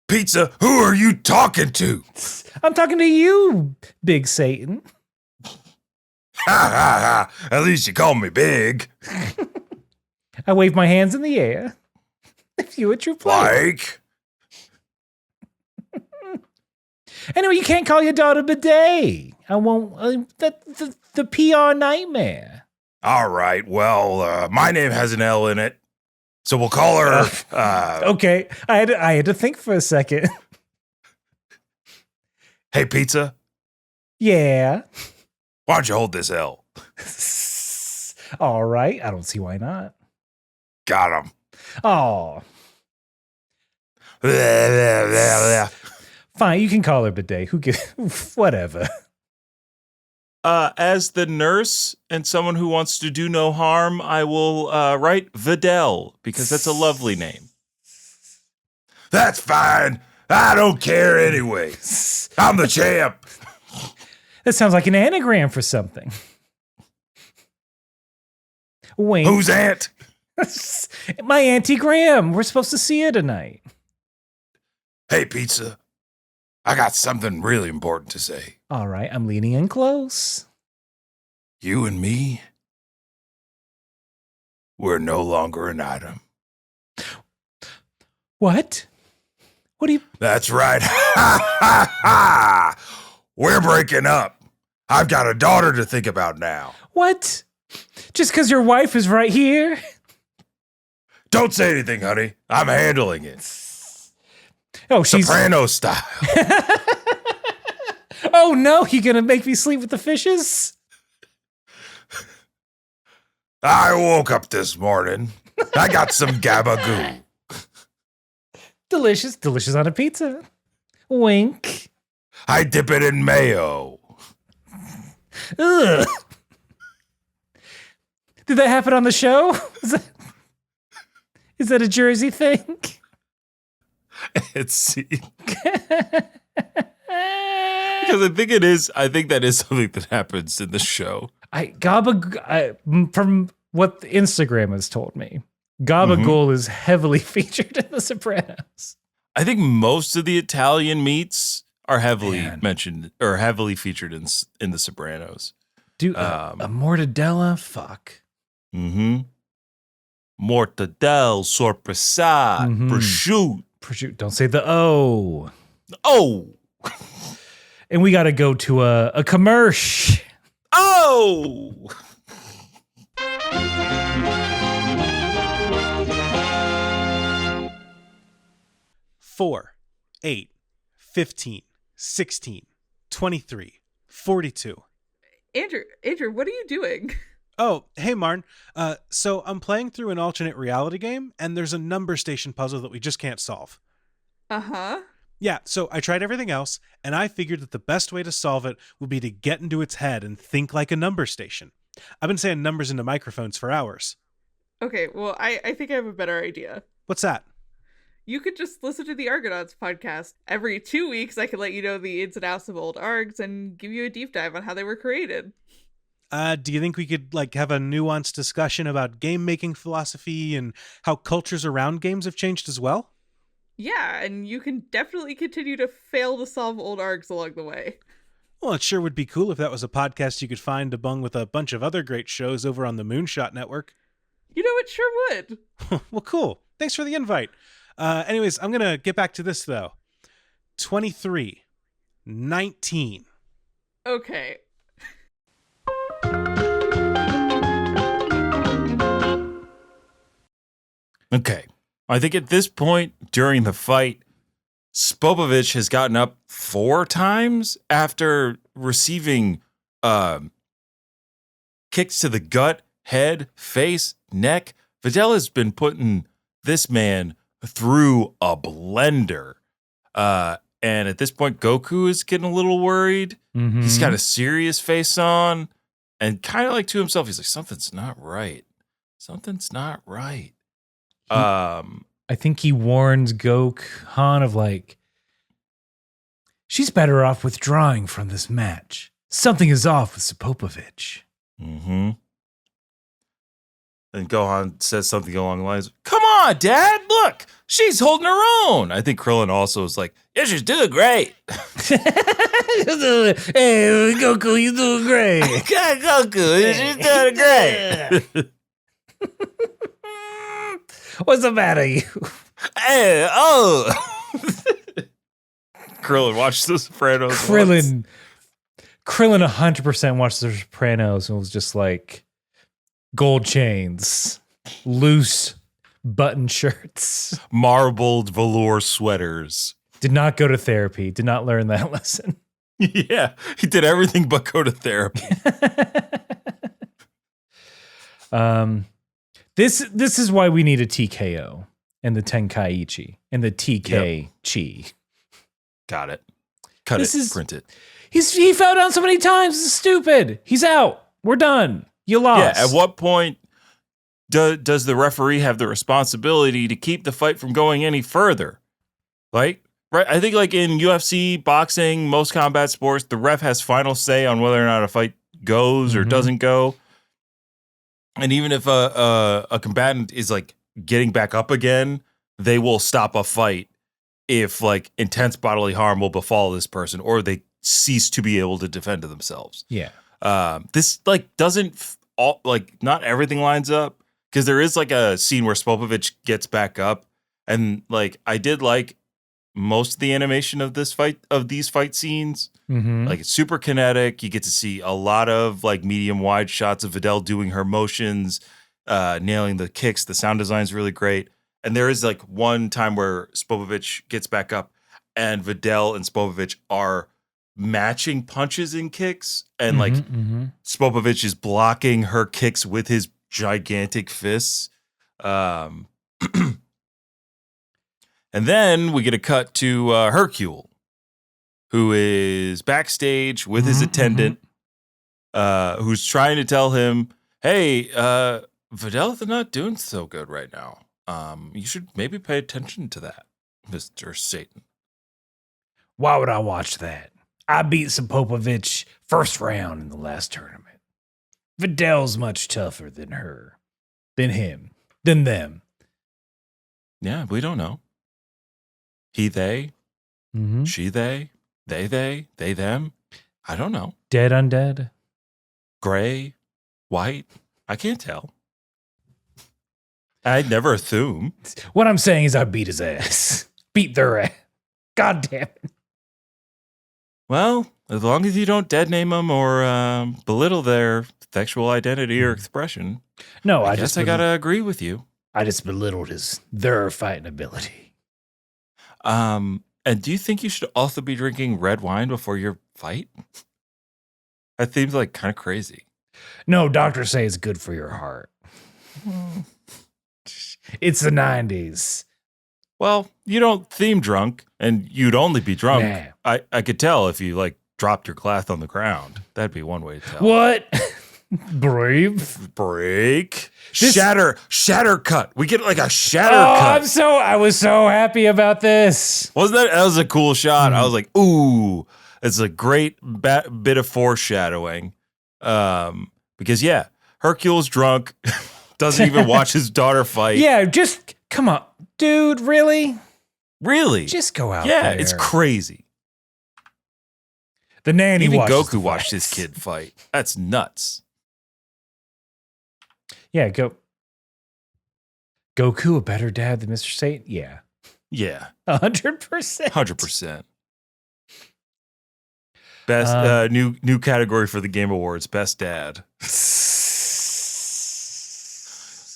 Pizza, who are you talking to? I'm talking to you, Big Satan. Ha ha ha! At least you call me big. I wave my hands in the air. If you a true player. Like. Anyway, you can't call your daughter bidet. I won't. The PR nightmare. All right. Well, my name has an L in it, so we'll call her. Okay, I had to think for a second. Hey, Pizza. Yeah. Why don't you hold this L? All right. I don't see why not. Got him. Oh. Fine, you can call her bidet. Who gives? Whatever. As the nurse and someone who wants to do no harm, I will write Vidal because that's a lovely name. That's fine. I don't care anyway. I'm the champ. That sounds like an anagram for something. Wink. Who's aunt? My Auntie Graham. We're supposed to see her tonight. Hey, Pizza. I got something really important to say. All right, I'm leaning in close. You and me, we're no longer an item. What? What do you... That's right. Ha, ha, ha. We're breaking up. I've got a daughter to think about now. What? Just because your wife is right here? Don't say anything, honey. I'm handling it. Oh, she's... Soprano style. Oh, no. You going to make me sleep with the fishes? I woke up this morning. I got some gabagoo. Delicious. Delicious on a pizza. Wink. I dip it in mayo. Ugh. Did that happen on the show? Is that a Jersey thing? It's because I think it is. I think that is something that happens in the show. From what Instagram has told me, Gabagool is heavily featured in The Sopranos. I think most of the Italian meats are heavily mentioned or heavily featured in The Sopranos. Dude, a mortadella? Fuck. Mm-hmm. Mortadella, sorpresa, prosciutto. Prosciutto. Don't say the O. Oh. And we got to go to a commercial. Oh. 4, 8, 15, 16, 23, 42. Andrew, what are you doing? Oh, hey, Marn. So I'm playing through an alternate reality game, and there's a number station puzzle that we just can't solve. Uh-huh. Yeah, so I tried everything else, and I figured that the best way to solve it would be to get into its head and think like a number station. I've been saying numbers into microphones for hours. Okay, well, I think I have a better idea. What's that? You could just listen to the Argonauts podcast. Every 2 weeks, I could let you know the ins and outs of old args and give you a deep dive on how they were created. Do you think we could have a nuanced discussion about game-making philosophy and how cultures around games have changed as well? Yeah, and you can definitely continue to fail to solve old args along the way. Well, it sure would be cool if that was a podcast you could find among with a bunch of other great shows over on the Moonshot Network. You know, it sure would. Well, cool. Thanks for the invite. Anyways, I'm going to get back to this, though. 23, 19. Okay. Okay. I think at this point during the fight, Spopovich has gotten up 4 times after receiving kicks to the gut, head, face, neck. Videl has been putting this man through a blender. And at this point, Goku is getting a little worried. Mm-hmm. He's got a serious face on and kind of like to himself, he's like, something's not right. Something's not right. I think he warns Gohan of like, she's better off withdrawing from this match. Something is off with Spopovich. Mm-hmm. And Gohan says something along the lines, come on, Dad, look, she's holding her own. I think Krillin also is like, yeah, she's doing great. Hey, Goku, you doing great. Goku, she's doing great. What's the matter, you? Hey, oh. Krillin watched The Sopranos. Krillin 100% watched The Sopranos and was just like, gold chains, loose button shirts, marbled velour sweaters. Did not go to therapy. Did not learn that lesson. Yeah, he did everything but go to therapy. This is why we need a TKO and the Tenkaichi and the TK Chi. Got it. Cut it. Print it. He fell down so many times. This is stupid. He's out. We're done. You lost. Yeah. At what point does the referee have the responsibility to keep the fight from going any further? Like, right? I think like in UFC, boxing, most combat sports, the ref has final say on whether or not a fight goes or doesn't go. And even if a combatant is like getting back up again, they will stop a fight if like intense bodily harm will befall this person or they cease to be able to defend themselves. Yeah. This like doesn't not everything lines up because there is like a scene where Spopovich gets back up and like I did like most of the animation of these fight scenes. Mm-hmm. Like it's super kinetic. You get to see a lot of like medium wide shots of Videl doing her motions, nailing the kicks. The sound design is really great. And there is like one time where Spopovich gets back up and Videl and Spopovich are matching punches and kicks. And like Spopovich is blocking her kicks with his gigantic fists. And then we get a cut to Hercule, who is backstage with his attendant, who's trying to tell him, hey, Videl, they're not doing so good right now. You should maybe pay attention to that, Mr. Satan. Why would I watch that? I beat Spopovich first round in the last tournament. Videl's much tougher than her, than him, than them. Yeah, we don't know. He, they, she, they, them. I don't know. Dead, undead. Gray, white. I can't tell. I'd never assume. What I'm saying is I beat his ass. Beat their ass. God damn it. Well, as long as you don't dead name them or belittle their sexual identity or expression. No, I guess I gotta agree with you. I just belittled their fighting ability. And do you think you should also be drinking red wine before your fight? That seems like kind of crazy. No, doctors say it's good for your heart. It's the 90s. Well, you don't seem drunk, and you'd only be drunk. Nah. I could tell if you like dropped your glass on the ground. That'd be one way to tell. What? Brave. Break. This- Shatter cut. We get like a shatter Oh, cut. I was so happy about this. Wasn't that was a cool shot? I was like, ooh, it's a great bit of foreshadowing. Because yeah, Hercule's drunk, doesn't even watch his daughter fight. Yeah, just come on, dude. Really? Really? Just go out Yeah, there. it's crazy. The nanny Even watches Goku the watched his fights. kid fight. That's nuts. Yeah, Goku a better dad than Mr. Satan? Yeah. Yeah, 100%. 100%. Best new category for the Game Awards: Best Dad.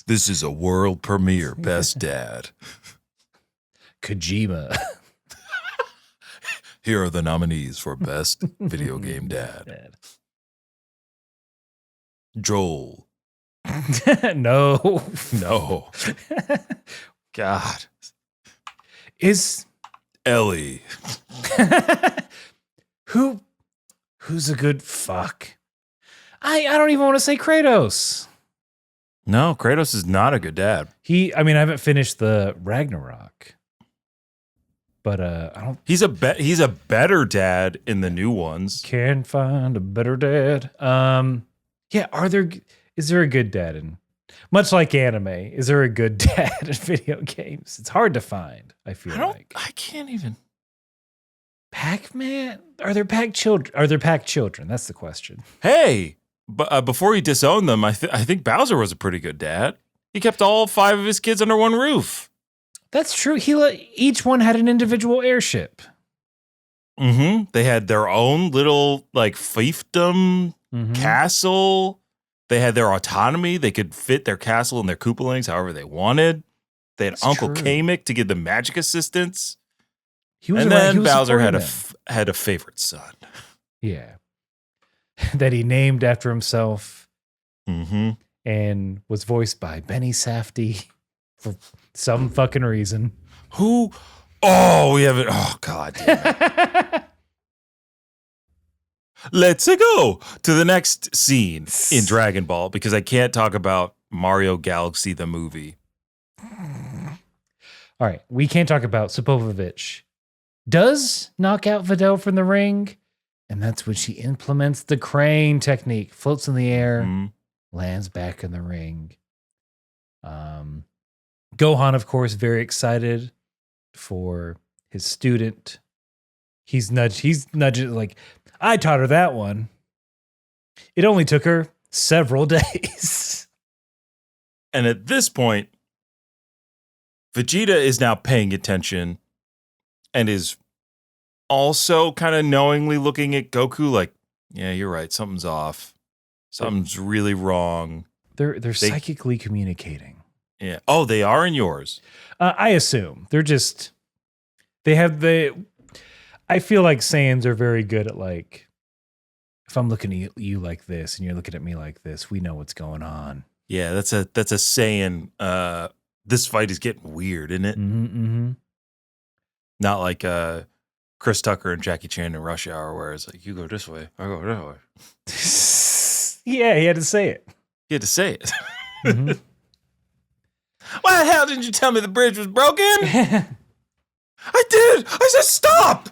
This is a world premiere. Best Dad. Kojima. Here are the nominees for Best Video Game Dad: Joel. No. No. God. Is Ellie. who's a good fuck? I don't even want to say Kratos. No, Kratos is not a good dad. I haven't finished the Ragnarok. But I don't He's a better dad in the new ones. can find a better dad. Yeah, is there a good dad in much like anime, is there a good dad in video games? It's hard to find, I feel like. I can't even. Pac-Man? Are there pack children? That's the question. Hey, but before he disowned them, I think Bowser was a pretty good dad. He kept all 5 of his kids under one roof. That's true. Each one had an individual airship. Mm-hmm. They had their own little like fiefdom castle. They had their autonomy. They could fit their castle and their Koopalings however they wanted. They had That's Uncle true. Kame to give them magic assistance. He was And around- then he was Bowser supporting had them. a favorite son. Yeah. That he named after himself Mm-hmm. and was voiced by Benny Safdie for some fucking reason. Who? Oh, we haven't. Oh, God damn it. Let's go to the next scene in Dragon Ball because I can't talk about Mario Galaxy the movie. All right, we can't talk about Sapovovich. Does knock out Videl from the ring, and that's when she implements the crane technique, floats in the air, Mhm. lands back in the ring. Gohan, of course, very excited for his student. He's nudging like, I taught her that one. It only took her several days. And at this point, Vegeta is now paying attention and is also kind of knowingly looking at Goku like, yeah, you're right. Something's off. Something's really wrong. They're psychically communicating. Yeah. Oh, they are in yours. I assume they're just I feel like Saiyans are very good at like, if I'm looking at you like this and you're looking at me like this, we know what's going on. Yeah, that's a saying. This fight is getting weird, isn't it? Mm-hmm. Not like Chris Tucker and Jackie Chan in Rush Hour, where it's like, you go this way, I go that way. Yeah, he had to say it. You had to say it. Mhm. Why the hell didn't you tell me the bridge was broken? I did. I said stop.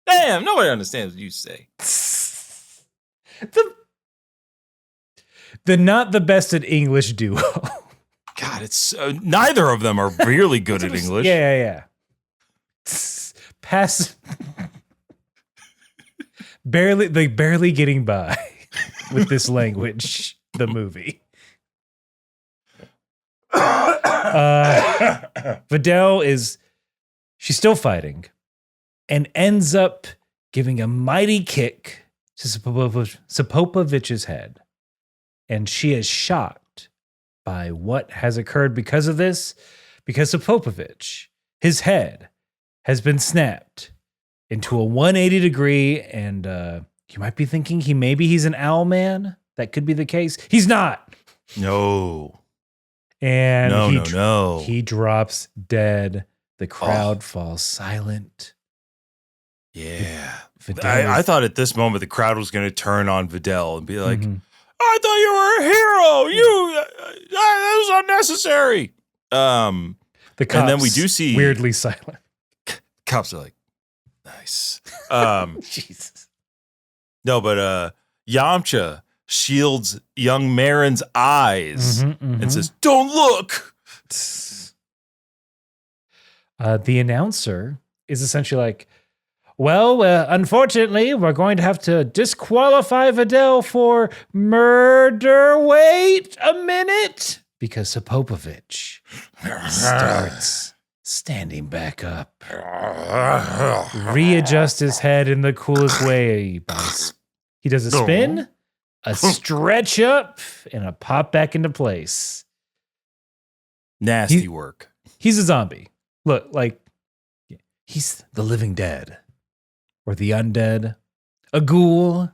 Damn, nobody understands what you say. the not the best at English duo. God, it's neither of them are really good at English. Yeah. Pass. barely getting by with this language. The movie. Videl she's still fighting and ends up giving a mighty kick to Sapopovich's head. And she is shocked by what has occurred because of this, because Popovich, his head has been snapped into a 180 degree, and you might be thinking he's an owl man. That could be the case. He's not. No. And No. He drops dead. The crowd falls silent. Yeah. Vidal I thought at this moment the crowd was going to turn on Vidal and be like, Mhm. I thought you were a hero. That was unnecessary. The cops and then we do see weirdly silent. cops are like, nice. Jesus. No, but Yamcha shields young Marin's eyes and says, "Don't look." The announcer is essentially like, well, unfortunately, we're going to have to disqualify Vidal for murder. Wait a minute. Because Popovich starts standing back up. Readjust his head in the coolest way. He does a spin, a stretch up, and a pop back into place. Nasty work. He's a zombie. Look, like, he's the living dead. Or the undead. A ghoul.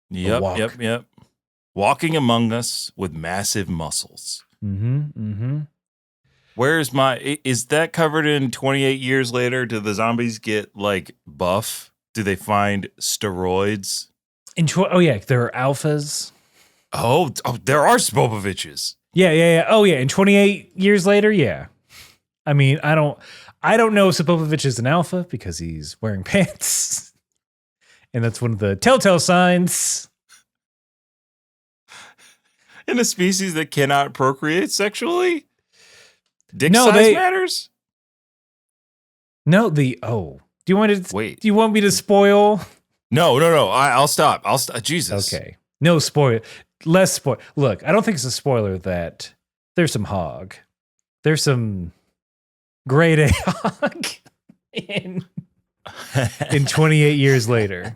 Yep. Walking among us with massive muscles. Where's is that covered in 28 years later? Do the zombies get like buff? Do they find steroids? There are alphas. Oh, there are Spopoviches. Yeah. Oh yeah, and 28 years later, yeah. I mean, I don't know if Popovich is an alpha because he's wearing pants. And that's one of the telltale signs. In a species that cannot procreate sexually? Dick size matters? No, do you want to wait? Do you want me to spoil? No. I'll stop. Jesus. Okay. No spoil. Less spoil. Look, I don't think it's a spoiler that there's some hog. There's some grade A hog in 28 years later.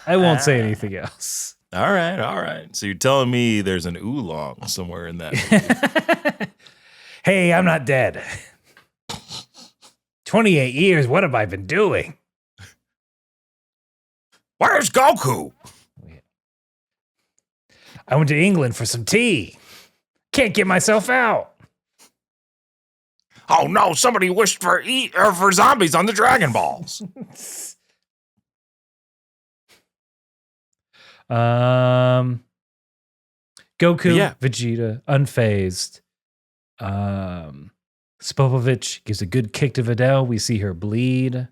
I won't say anything else. All right. So you're telling me there's an oolong somewhere in that movie. Hey, I'm not dead. 28 years, what have I been doing? Where's Goku? I went to England for some tea. Can't get myself out. Oh no, somebody wished for zombies on the Dragon Balls. Goku, Vegeta, unfazed. Spopovich gives a good kick to Vidal. We see her bleed.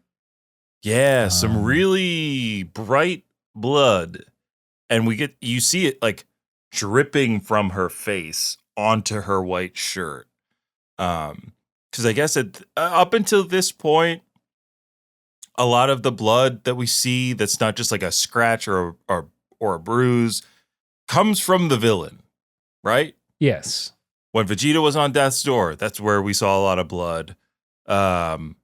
Yeah, some really bright blood. And you see it like dripping from her face onto her white shirt. Because I guess up until this point, a lot of the blood that we see that's not just like a scratch or a bruise comes from the villain, right? Yes. When Vegeta was on death's door, that's where we saw a lot of blood. Frieza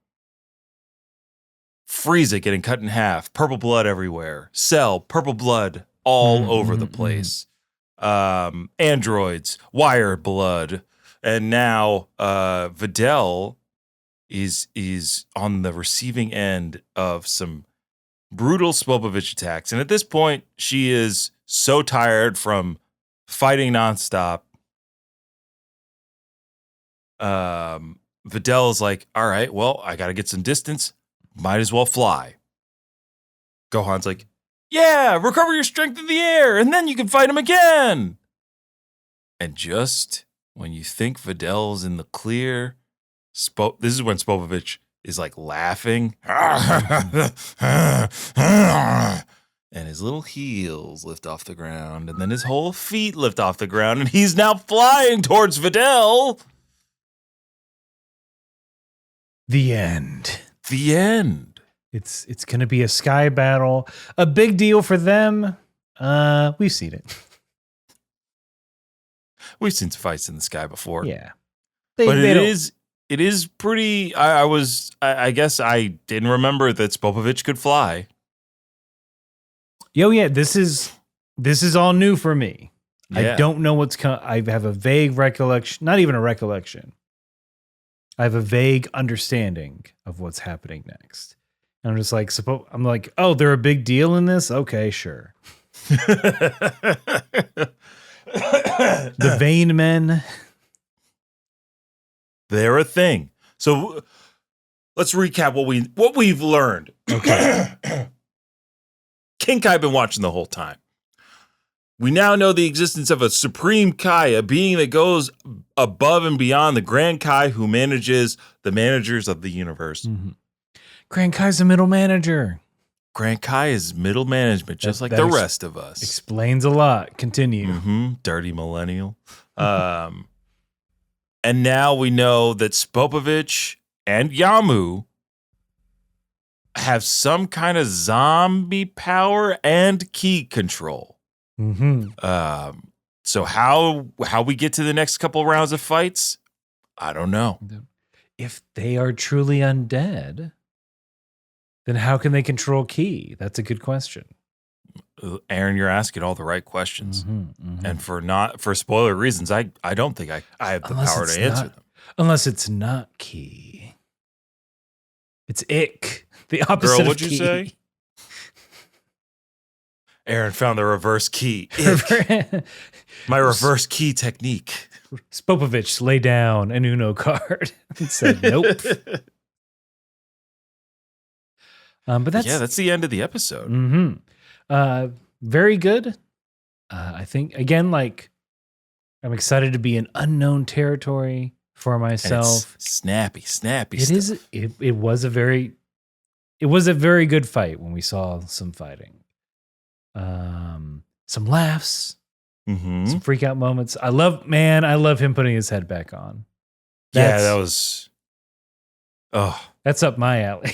getting cut in half, purple blood everywhere. Cell, purple blood all over the place. Androids, wire blood. And now Vidal is on the receiving end of some brutal Spopovich attacks. And at this point, she is so tired from fighting nonstop. Vidal is like, all right, well, I got to get some distance. Might as well fly. Gohan's like, yeah, recover your strength in the air, and then you can fight him again. And just when you think Vidal's in the clear, this is when Spopovich is like laughing. And his little heels lift off the ground, and then his whole feet lift off the ground, and he's now flying towards Vidal. The end. The end. It's going to be a sky battle. A big deal for them. We've seen it. We've seen fights in the sky before. Yeah. But it is pretty. I guess I didn't remember that Spopovich could fly. Yeah, this is all new for me. Yeah. I don't know what's coming. I have a vague recollection, not even a recollection, I have a vague understanding of what's happening next. And I'm just like, I'm like, oh, they're a big deal in this? Okay, sure. The Vein Men. They're a thing. So let's recap what we've learned. Okay. King Kai been watching the whole time. We now know the existence of a Supreme Kai, a being that goes above and beyond the Grand Kai who manages the managers of the universe. Mm-hmm. Grand Kai's a middle manager. Grand Kai is middle management, just like the rest of us. Explains a lot. Continue. Mm-hmm. Dirty millennial. And now we know that Spopovich and Yamu have some kind of zombie power and key control. Mm-hmm. So how we get to the next couple rounds of fights, I don't know. If they are truly undead, then how can they control ki? That's a good question. Aaron, you're asking all the right questions. Mm-hmm, mm-hmm. And for spoiler reasons, I don't think I have the power to answer them. Unless it's not ki. It's ick. The opposite Girl, what'd of you ki. say? Aaron found the reverse key. My reverse key technique. Spopovich lay down an Uno card and said, nope. But that's the end of the episode. Mm-hmm. Very good. I think, again, like, I'm excited to be in unknown territory for myself. Snappy stuff. It was a very good fight when we saw some fighting. Some laughs, some freak out moments. I love him putting his head back on. That's up my alley.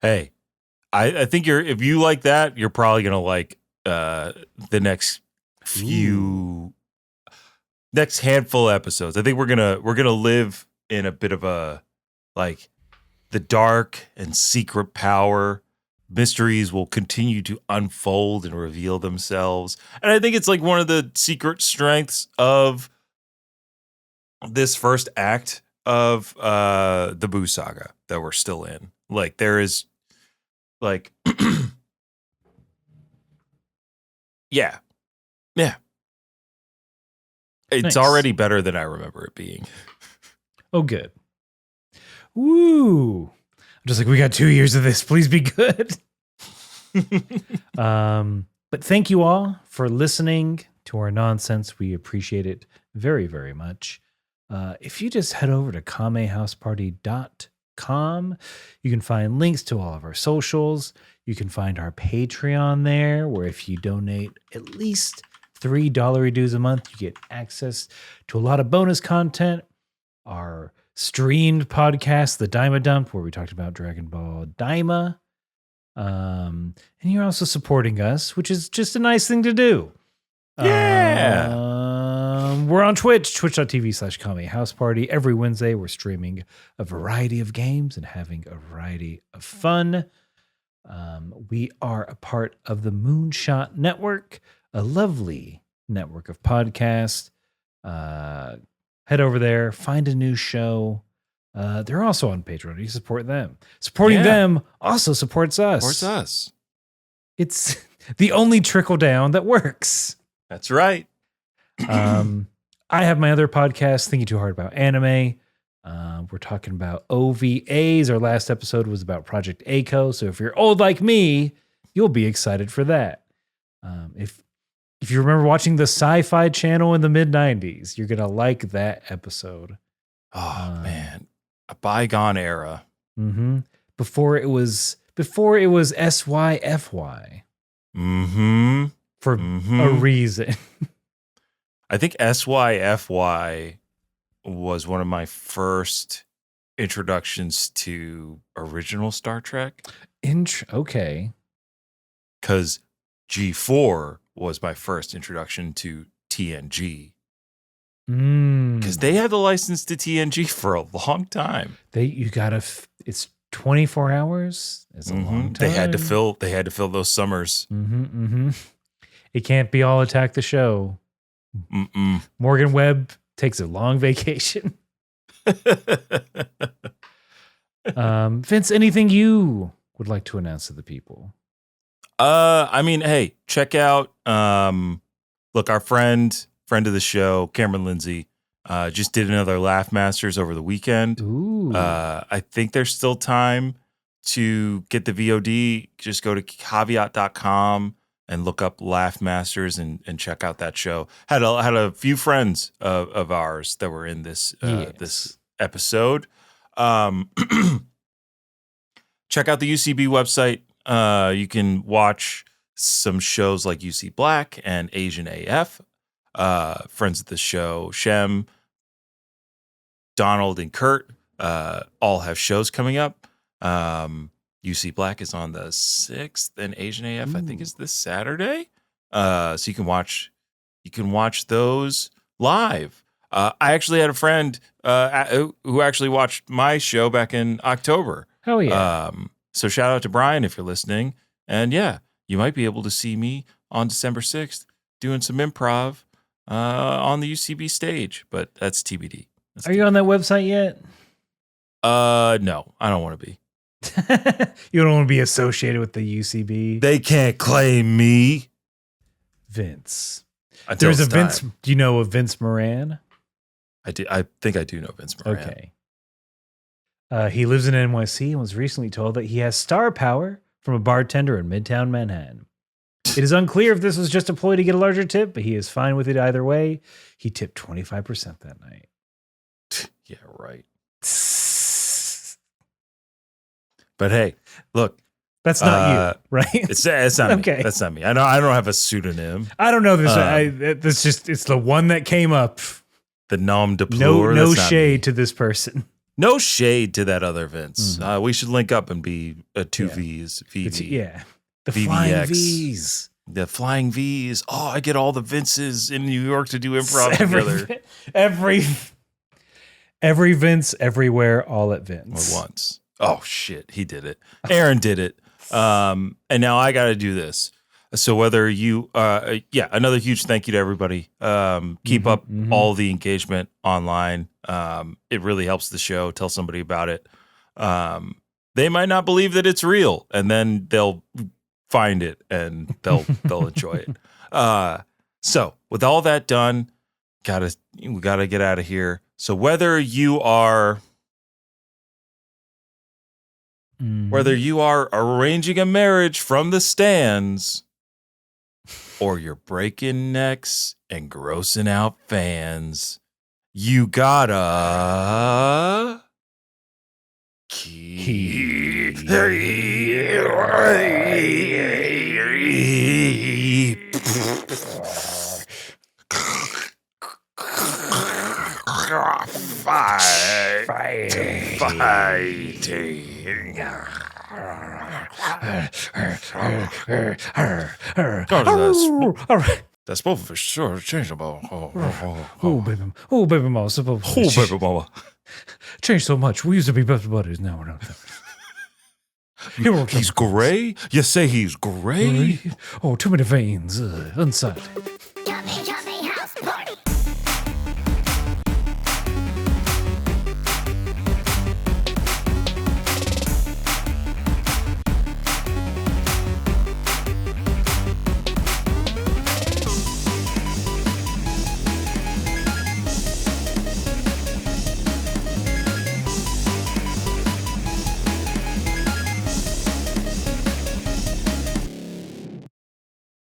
Hey, I think if you like that, you're probably gonna like the next handful of episodes. I think we're gonna live in a bit of a like the dark and secret power. Mysteries will continue to unfold and reveal themselves. And I think it's like one of the secret strengths of this first act of the Boo Saga that we're still in. Like there is like yeah. It's nice. Already better than I remember it being. Oh, good. Woo. I'm just like, we got 2 years of this. Please be good. But thank you all for listening to our nonsense. We appreciate it very, very much. If you just head over to kamehouseparty.com, you can find links to all of our socials. You can find our Patreon there, where if you donate at least $3 dues a month, you get access to a lot of bonus content. Our streamed podcast, The Daima Dump, where we talked about Dragon Ball Daima. And you're also supporting us, which is just a nice thing to do. Yeah. We're on Twitch, twitch.tv/KameHouseParty. Every Wednesday, we're streaming a variety of games and having a variety of fun. We are a part of the Moonshot Network, a lovely network of podcasts. Head over there, find a new show. They're also on Patreon. You support them. Supporting them also supports us. Supports us. It's the only trickle down that works. That's right. I have my other podcast, Thinking Too Hard About Anime. We're talking about OVAs. Our last episode was about Project A-ko. So if you're old like me, you'll be excited for that. If you remember watching the Sci-Fi Channel in the mid-90s, you're going to like that episode. Oh, man. A bygone era. Mm-hmm. Before it was SYFY. Mm-hmm. For a reason. I think SYFY was one of my first introductions to original Star Trek. Okay. Because G4 was my first introduction to TNG. Because they had the license to TNG for a long time. It's 24 hours. It's a long time. They had to fill those summers. It can't be all Attack the Show. Mm-mm. Morgan Webb takes a long vacation. Vince, anything you would like to announce to the people? I mean, hey, check out look, our friend of the show, Cameron Lindsay, just did another Laugh Masters over the weekend. Ooh. I think there's still time to get the VOD. Just go to caveat.com and look up Laugh Masters and check out that show. Had a few friends of ours that were in this this episode. Check out the UCB website. You can watch some shows like UC Black and Asian AF. Friends of the show, Shem, Donald, and Kurt all have shows coming up. UC Black is on the 6th, and Asian AF I think is this Saturday. So you can watch those live. I actually had a friend who actually watched my show back in October. Hell yeah. So shout out to Brian if you're listening. And yeah, you might be able to see me on December 6th doing some improv on the UCB stage, but that's TBD. Are you on that website yet? No, I don't want to be. You don't want to be associated with the UCB? They can't claim me. Vince. Until There's a it's Vince. time. Do you know a Vince Moran? I think I do know Vince Moran. Okay. He lives in NYC and was recently told that he has star power from a bartender in Midtown Manhattan. It is unclear if this was just a ploy to get a larger tip, but he is fine with it either way. He tipped 25% that night. Yeah, right. But hey, look. That's not you, right? It's not me. Okay. That's not me. I don't have a pseudonym. I don't know this. It's the one that came up. The nom de plume. No shade to this person. No shade to that other Vince. We should link up and be two V's. VV. Yeah. The VVX. Flying V's. The Flying V's. Oh, I get all the Vinces in New York to do improv together. Every Vince, everywhere, all at Vince. At once. Oh, shit. He did it. Aaron did it. And now I got to do this. So whether you, another huge thank you to everybody. Keep up all the engagement online. It really helps the show. Tell somebody about it. They might not believe that it's real, and then they'll find it and they'll enjoy it. So with all that done, we gotta get out of here. So whether you are arranging a marriage from the stands, or you're breaking necks and grossing out fans, you gotta keep fighting. All right. That's both for sure. Changeable. Oh, baby mama. baby mama. Changed so much. We used to be best buddies. Now we're not. He's gray? You say he's gray? Oh, too many veins inside. Yummy,